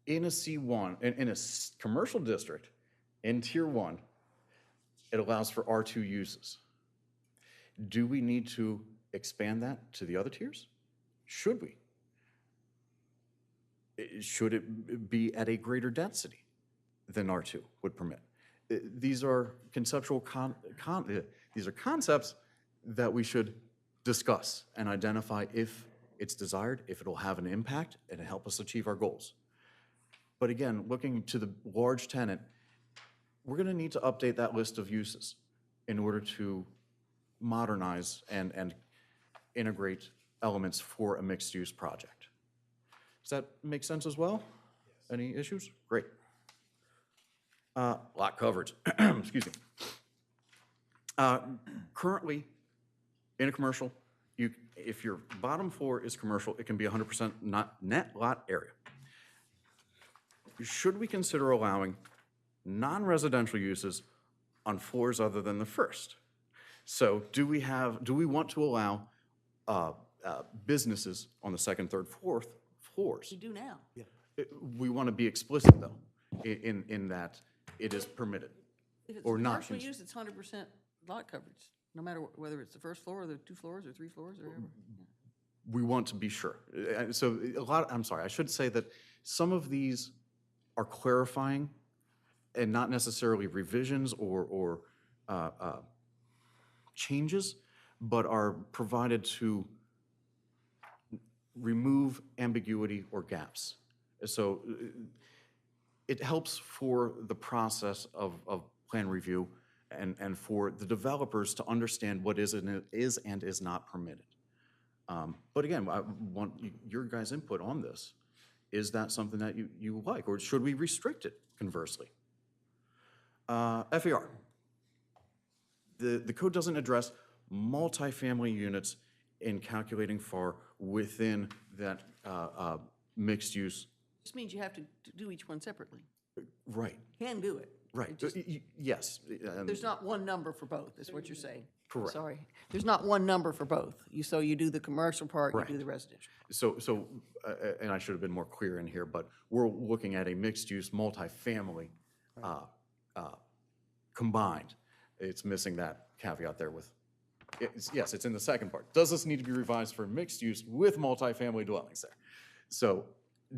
in a C1, in a commercial district, in Tier 1, it allows for R2 uses. Do we need to expand that to the other tiers? Should we? Should it be at a greater density than R2 would permit? These are conceptual these are concepts that we should discuss and identify if it's desired, if it'll have an impact, and help us achieve our goals. But again, looking to the large tenant, we're going to need to update that list of uses in order to modernize and integrate elements for a mixed-use project. Does that make sense as well? Any issues? Great. Lot coverage, excuse me. Currently, in a commercial, if your bottom floor is commercial, it can be 100% net lot area. Should we consider allowing non-residential uses on floors other than the first? So do we want to allow businesses on the second, third, fourth floors? You do now. We want to be explicit, though, in that it is permitted. If it's Or not commercial use, it's 100% lot coverage, no matter whether it's the first floor or the 2 floors or 3 floors or whatever. We want to be sure. So I'm sorry, I should say that some of these are clarifying and not necessarily revisions or changes, but are provided to remove ambiguity or gaps. So it helps for the process of plan review and for the developers to understand what is and is not permitted. But again, I want your guys' input on this. Is that something that you like, or should we restrict it conversely? FAR. The code doesn't address multifamily units in calculating FAR within that mixed use. This means you have to do each one separately. Right, Can do it. right. Just- Yes. There's not one number for both, is what you're saying. Correct. Sorry. There's not one number for both. So you do the commercial part, you do Correct. the residential. So, and I should have been more clear in here, but we're looking at a mixed-use multifamily combined. It's missing that caveat there with, yes, it's in the second part. Does this need to be revised for mixed use with multifamily dwellings there? So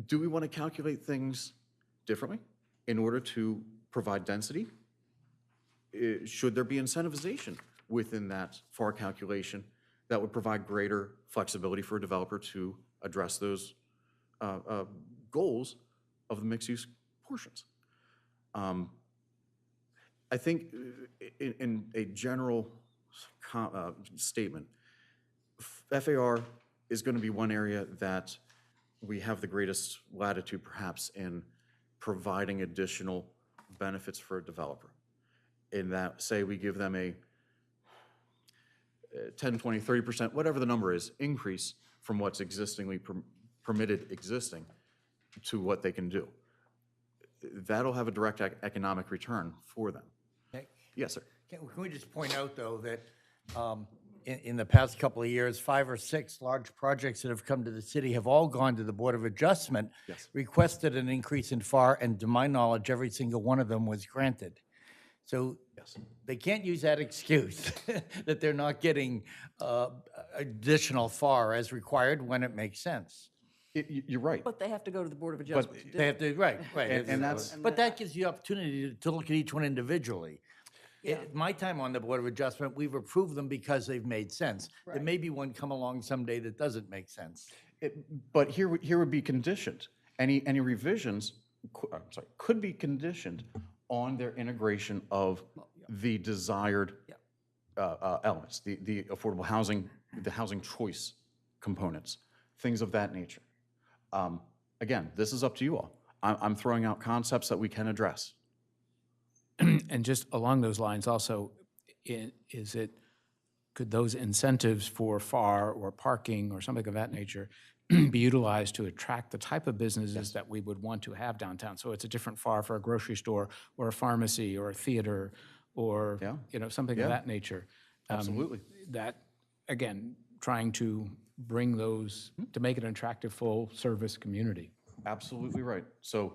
do we want to calculate things differently in order to provide density? Should there be incentivization within that FAR calculation that would provide greater flexibility for a developer to address those goals of the mixed-use portions? I think in a general statement, FAR is going to be one area that we have the greatest latitude perhaps in providing additional benefits for a developer. In that, say we give them a 10, 20, 30%, whatever the number is, increase from what's existingly permitted existing to what they can do. That'll have a direct economic return for them. Okay. Yes, sir. Can we just point out, though, that in the past couple of years, 5 or 6 large projects that have come to the city have all gone to the Board of Adjustment, Yes. requested an increase in FAR, and to my knowledge, every single one of them was granted. So Yes. they can't use that excuse that they're not getting additional FAR as required when it makes sense. You're right. But they have to go to the Board of Adjustment to do They it. have to, right. And that's- But that gives you opportunity to look at each one individually. My time on the Board of Adjustment, we've approved them because they've made sense. There may be one come along someday that doesn't make sense. But here would be conditioned. Any revisions, could be conditioned on their integration of the desired elements, the affordable housing, the housing choice components, things of that nature. Again, this is up to you all. I'm throwing out concepts that we can address. And just along those lines also, could those incentives for FAR or parking or something of that nature be utilized to attract the type of businesses that we would want to have downtown? So it's a different FAR for a grocery store or a pharmacy or a theater or, something of that nature. Absolutely. That, again, trying to bring those, to make it an attractive, full-service community. Absolutely right. So,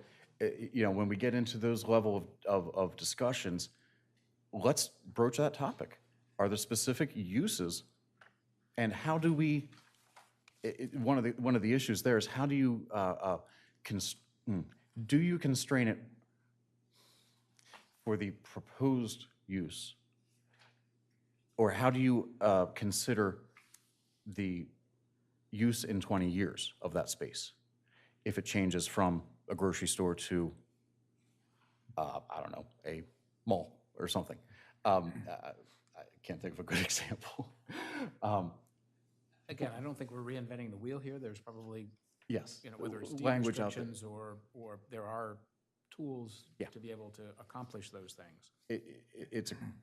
when we get into those level of discussions, let's broach that topic. Are there specific uses, and how do we? One of the issues there is how do you do you constrain it for the proposed use, or how do you consider the use in 20 years of that space if it changes from a grocery store to, I don't know, a mall? something. I can't think of a good example. Again, I don't think we're reinventing the wheel here. There's probably, Yes. whether it's deed Language out there. restrictions or there are tools Yeah. to be able to accomplish those things.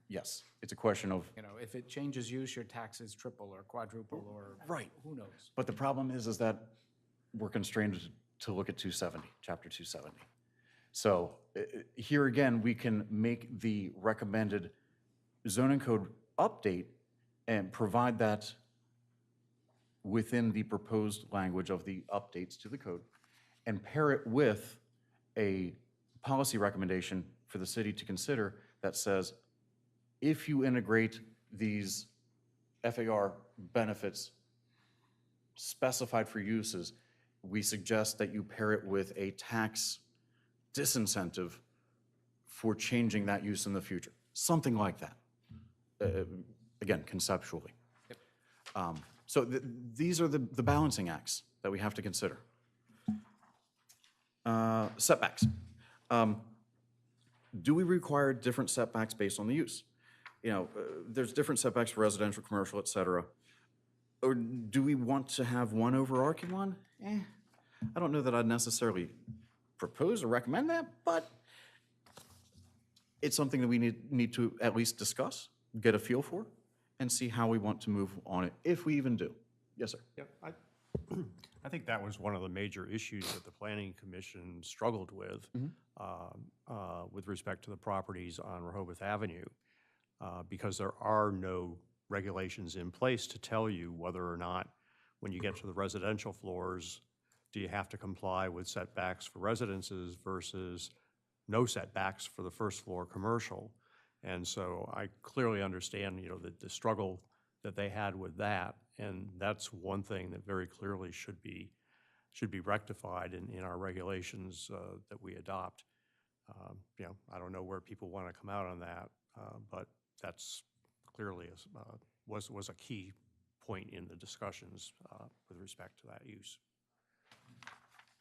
Yes, it's a question of, If it changes use, your taxes triple or quadruple or Right. who knows? but the problem is that we're constrained to look at 270, chapter 270. So here again, we can make the recommended zoning code update and provide that within the proposed language of the updates to the code and pair it with a policy recommendation for the city to consider that says, if you integrate these FAR benefits specified for uses, we suggest that you pair it with a tax disincentive for changing that use in the future. Something like that. Again, conceptually. So these are the balancing acts that we have to consider. Setbacks. Do we require different setbacks based on the use? There's different setbacks for residential, commercial, et cetera. Or do we want to have one overarching one? I don't know that I'd necessarily propose or recommend that, but it's something that we need to at least discuss, get a feel for, and see how we want to move on it, if we even do. Yes, sir. Yeah, I think that was one of the major issues that the Planning Commission struggled with respect to the properties on Rehoboth Avenue, because there are no regulations in place to tell you whether or not, when you get to the residential floors, do you have to comply with setbacks for residences versus no setbacks for the first floor commercial. And so I clearly understand, the struggle that they had with that, and that's one thing that very clearly should be rectified in our regulations that we adopt. I don't know where people want to come out on that, but that's clearly was a key point in the discussions with respect to that use.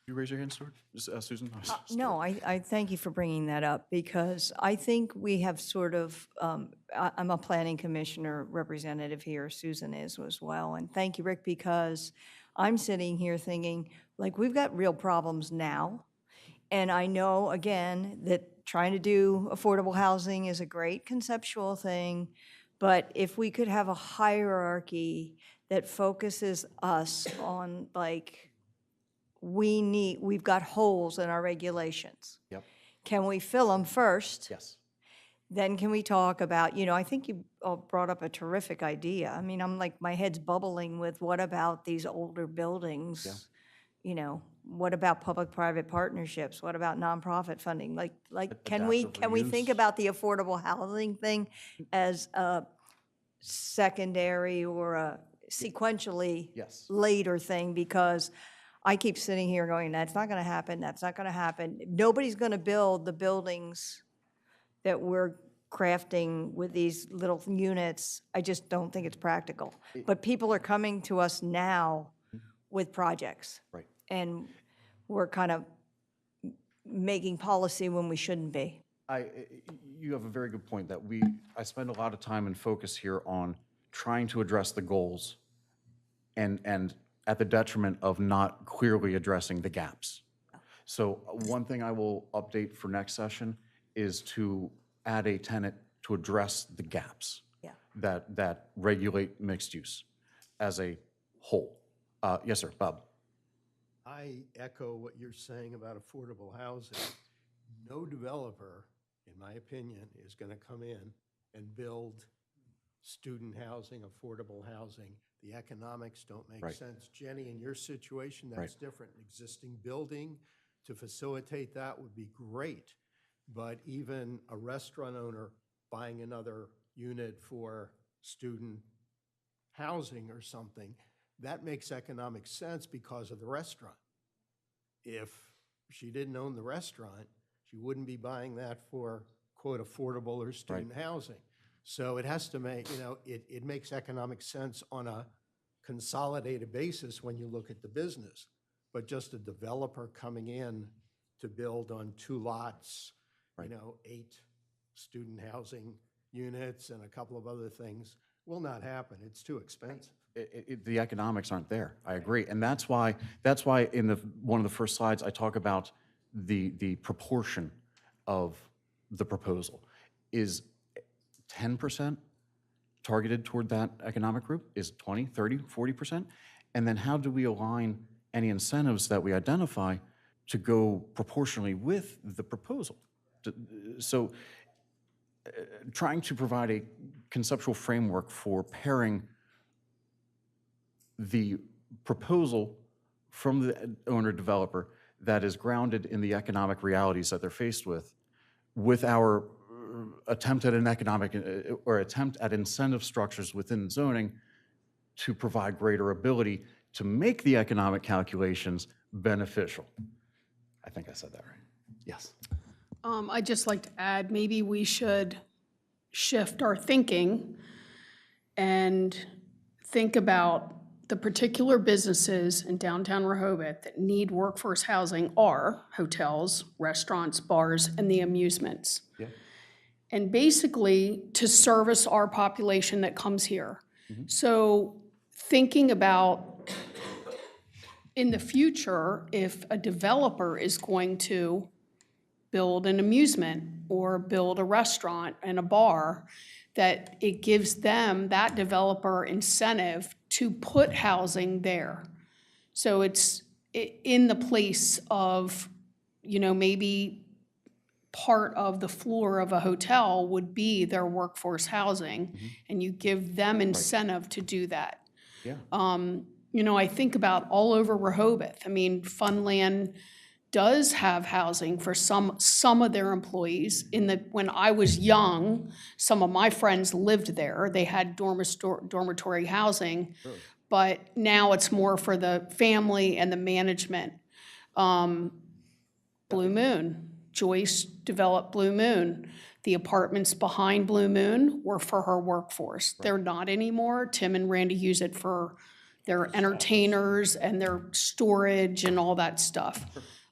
You raise your hand, Stuart? Susan? No, I thank you for bringing that up, because I think we have sort of, I'm a planning commissioner representative here, Susan is as well, and thank you, Rick, because I'm sitting here thinking, like, we've got real problems now, and I know, again, that trying to do affordable housing is a great conceptual thing, but if we could have a hierarchy that focuses us on, like, we've got holes in our regulations. Yep. Can we fill them first? Yes. Then can we talk about, I think you all brought up a terrific idea. I mean, I'm like, my head's bubbling with what about these older buildings? What about public-private partnerships? What about nonprofit funding? Like, can we think about the affordable housing thing as a secondary or a sequentially Yes. later thing? Because I keep sitting here going, that's not going to happen, that's not going to happen. Nobody's going to build the buildings that we're crafting with these little units. I just don't think it's practical. But people are coming to us now with projects. Right. And we're kind of making policy when we shouldn't be. You have a very good point that I spend a lot of time and focus here on trying to address the goals and at the detriment of not clearly addressing the gaps. So one thing I will update for next session is to add a tenet to address the gaps that regulate mixed use as a whole. Yes, sir, Bob. I echo what you're saying about affordable housing. No developer, in my opinion, is going to come in and build student housing, affordable housing. The economics don't make sense. Jenny, in your situation, that's different. An existing building to facilitate that would be great. But even a restaurant owner buying another unit for student housing or something, that makes economic sense because of the restaurant. If she didn't own the restaurant, she wouldn't be buying that for, quote, affordable or student housing. So it has to make, it makes economic sense on a consolidated basis when you look at the business. But just a developer coming in to build on 2 lots, 8 student housing units and a couple of other things will not happen. It's too expensive. The economics aren't there. I agree. And that's why in one of the first slides, I talk about the proportion of the proposal. Is 10% targeted toward that economic group? Is 20, 30, 40%? And then how do we align any incentives that we identify to go proportionally with the proposal? So trying to provide a conceptual framework for pairing the proposal from the owner-developer that is grounded in the economic realities that they're faced with our attempt at an economic, or attempt at incentive structures within zoning to provide greater ability to make the economic calculations beneficial. I think I said that right. Yes. I'd just like to add, maybe we should shift our thinking and think about the particular businesses in downtown Rehoboth that need workforce housing are hotels, restaurants, bars, and the amusements. Yeah. And basically to service our population that comes here. So thinking about in the future, if a developer is going to build an amusement or build a restaurant and a bar, that it gives them, that developer, incentive to put housing there. So it's in the place of, you know, maybe part of the floor of a hotel would be their workforce housing, and you give them incentive to do that. Yeah. You know, I think about all over Rehoboth. I mean, Funland does have housing for some of their employees. When I was young, some of my friends lived there. They had dormitory housing, but now it's more for the family and the management. Blue Moon, Joyce developed Blue Moon. The apartments behind Blue Moon were for her workforce. They're not anymore. Tim and Randy use it for their entertainers and their storage and all that stuff.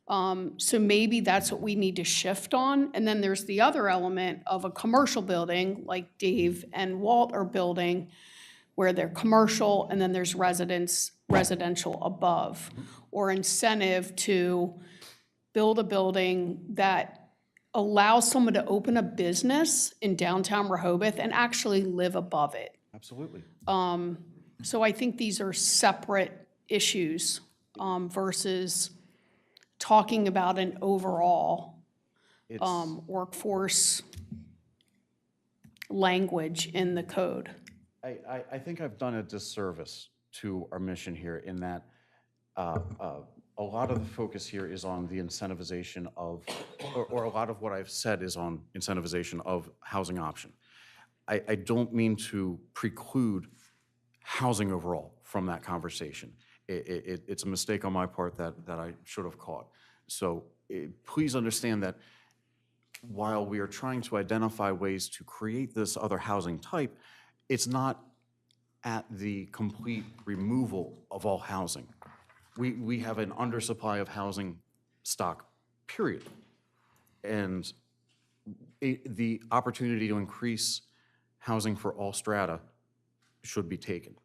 So maybe that's what we need to shift on. And then there's the other element of a commercial building like Dave and Walt are building, where they're commercial and then there's residential above, or incentive to build a building that allows someone to open a business in downtown Rehoboth and actually live above it. Absolutely. So I think these are separate issues versus talking about an overall workforce language in the code. I think I've done a disservice to our mission here in that a lot of the focus here is on the incentivization of, or a lot of what I've said is on incentivization of housing option. I don't mean to preclude housing overall from that conversation. It's a mistake on my part that I should have caught. So please understand that while we are trying to identify ways to create this other housing type, it's not at the complete removal of all housing. We have an undersupply of housing stock, period. And the opportunity to increase housing for all strata should be taken.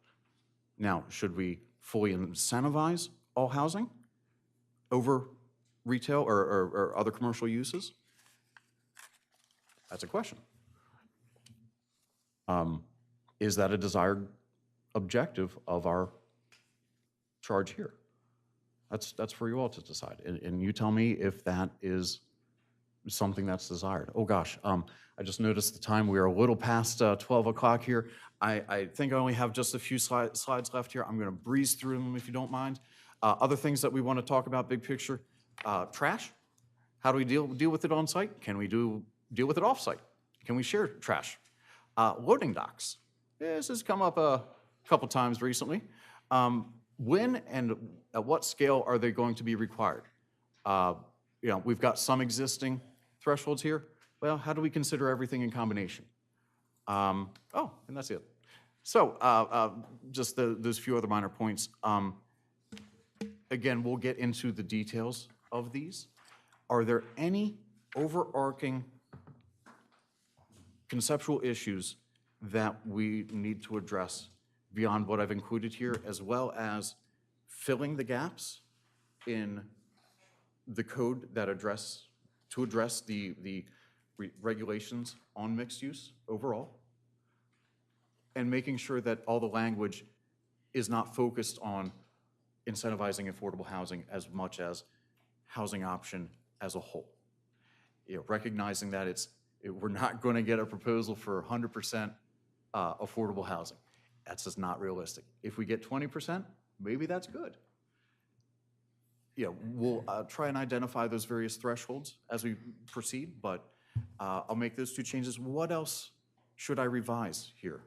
Now, should we fully incentivize all housing over retail or other commercial uses? That's a question. Is that a desired objective of our charge here? That's for you all to decide. And you tell me if that is something that's desired. Oh gosh, I just noticed the time. We are a little past 12 o'clock here. I think I only have just a few slides left here. I'm going to breeze through them if you don't mind. Other things that we want to talk about, big picture. Trash. How do we deal with it on site? Can we deal with it off site? Can we share trash? Loading docks. This has come up a couple times recently. When and at what scale are they going to be required? We've got some existing thresholds here. Well, how do we consider everything in combination? And that's it. So just those few other minor points. Again, we'll get into the details of these. Are there any overarching conceptual issues that we need to address beyond what I've included here, as well as filling the gaps in the code that address the regulations on mixed use overall, and making sure that all the language is not focused on incentivizing affordable housing as much as housing option as a whole. You know, recognizing that we're not going to get a proposal for 100% affordable housing. That's just not realistic. If we get 20%, maybe that's good. You know, we'll try and identify those various thresholds as we proceed, but I'll make those two changes. What else should I revise here?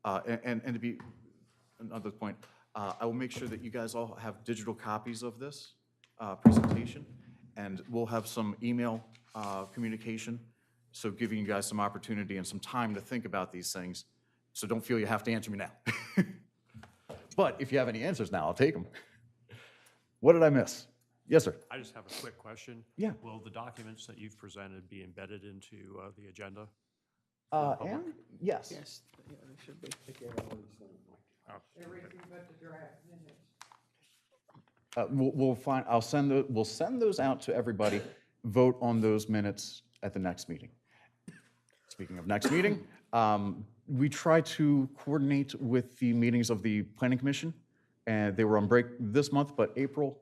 And to be another point, I will make sure that you guys all have digital copies of this presentation, and we'll have some email communication, so giving you guys some opportunity and some time to think about these things. So don't feel you have to answer me now. But if you have any answers now, I'll take them. What did I miss? Yes, sir. I just have a quick question. Yeah. Will the documents that you've presented be embedded into the agenda? And yes. Yes, yeah, they should be. We'll send those out to everybody. Vote on those minutes at the next meeting. Speaking of next meeting, we try to coordinate with the meetings of the Planning Commission, and they were on break this month, but April,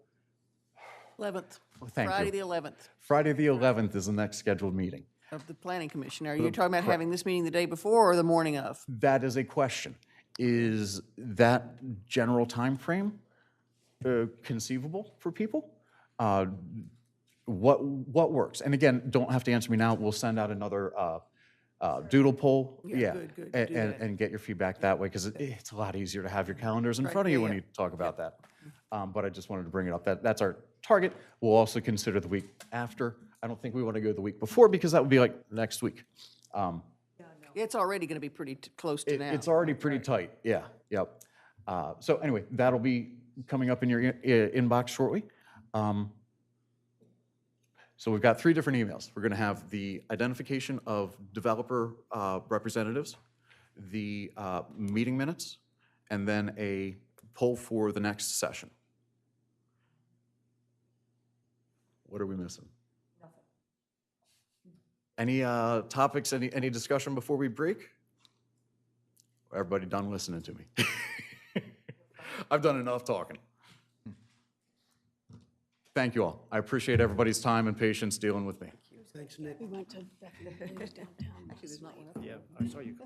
11th, thank Friday you. the 11th Friday the 11th is the next scheduled meeting. of the Planning Commission. Are you talking about having this meeting the day before or the morning of? That is a question. Is that general timeframe conceivable for people? What works? And again, don't have to answer me now. We'll send out another doodle poll. Yeah, good, good. Do that. And get your feedback that way, because it's a lot easier to have your calendars in front of you when yeah. you talk about that. But I just wanted to bring it up. That's our target. We'll also consider the week after. I don't think we want to go the week before, because that would be like next week. It's already going to be pretty close to now. It's already pretty tight, yeah, yep. So anyway, that'll be coming up in your inbox shortly. So we've got 3 different emails. We're gonna have the identification of developer representatives, the meeting minutes, and then a poll for the next session. What are we missing? Any topics, any discussion before we break? Everybody done listening to me? I've done enough talking. Thank you all. I appreciate everybody's time and patience dealing with me. Thanks, Nick. We went to Becky's downtown. Yeah, I saw you.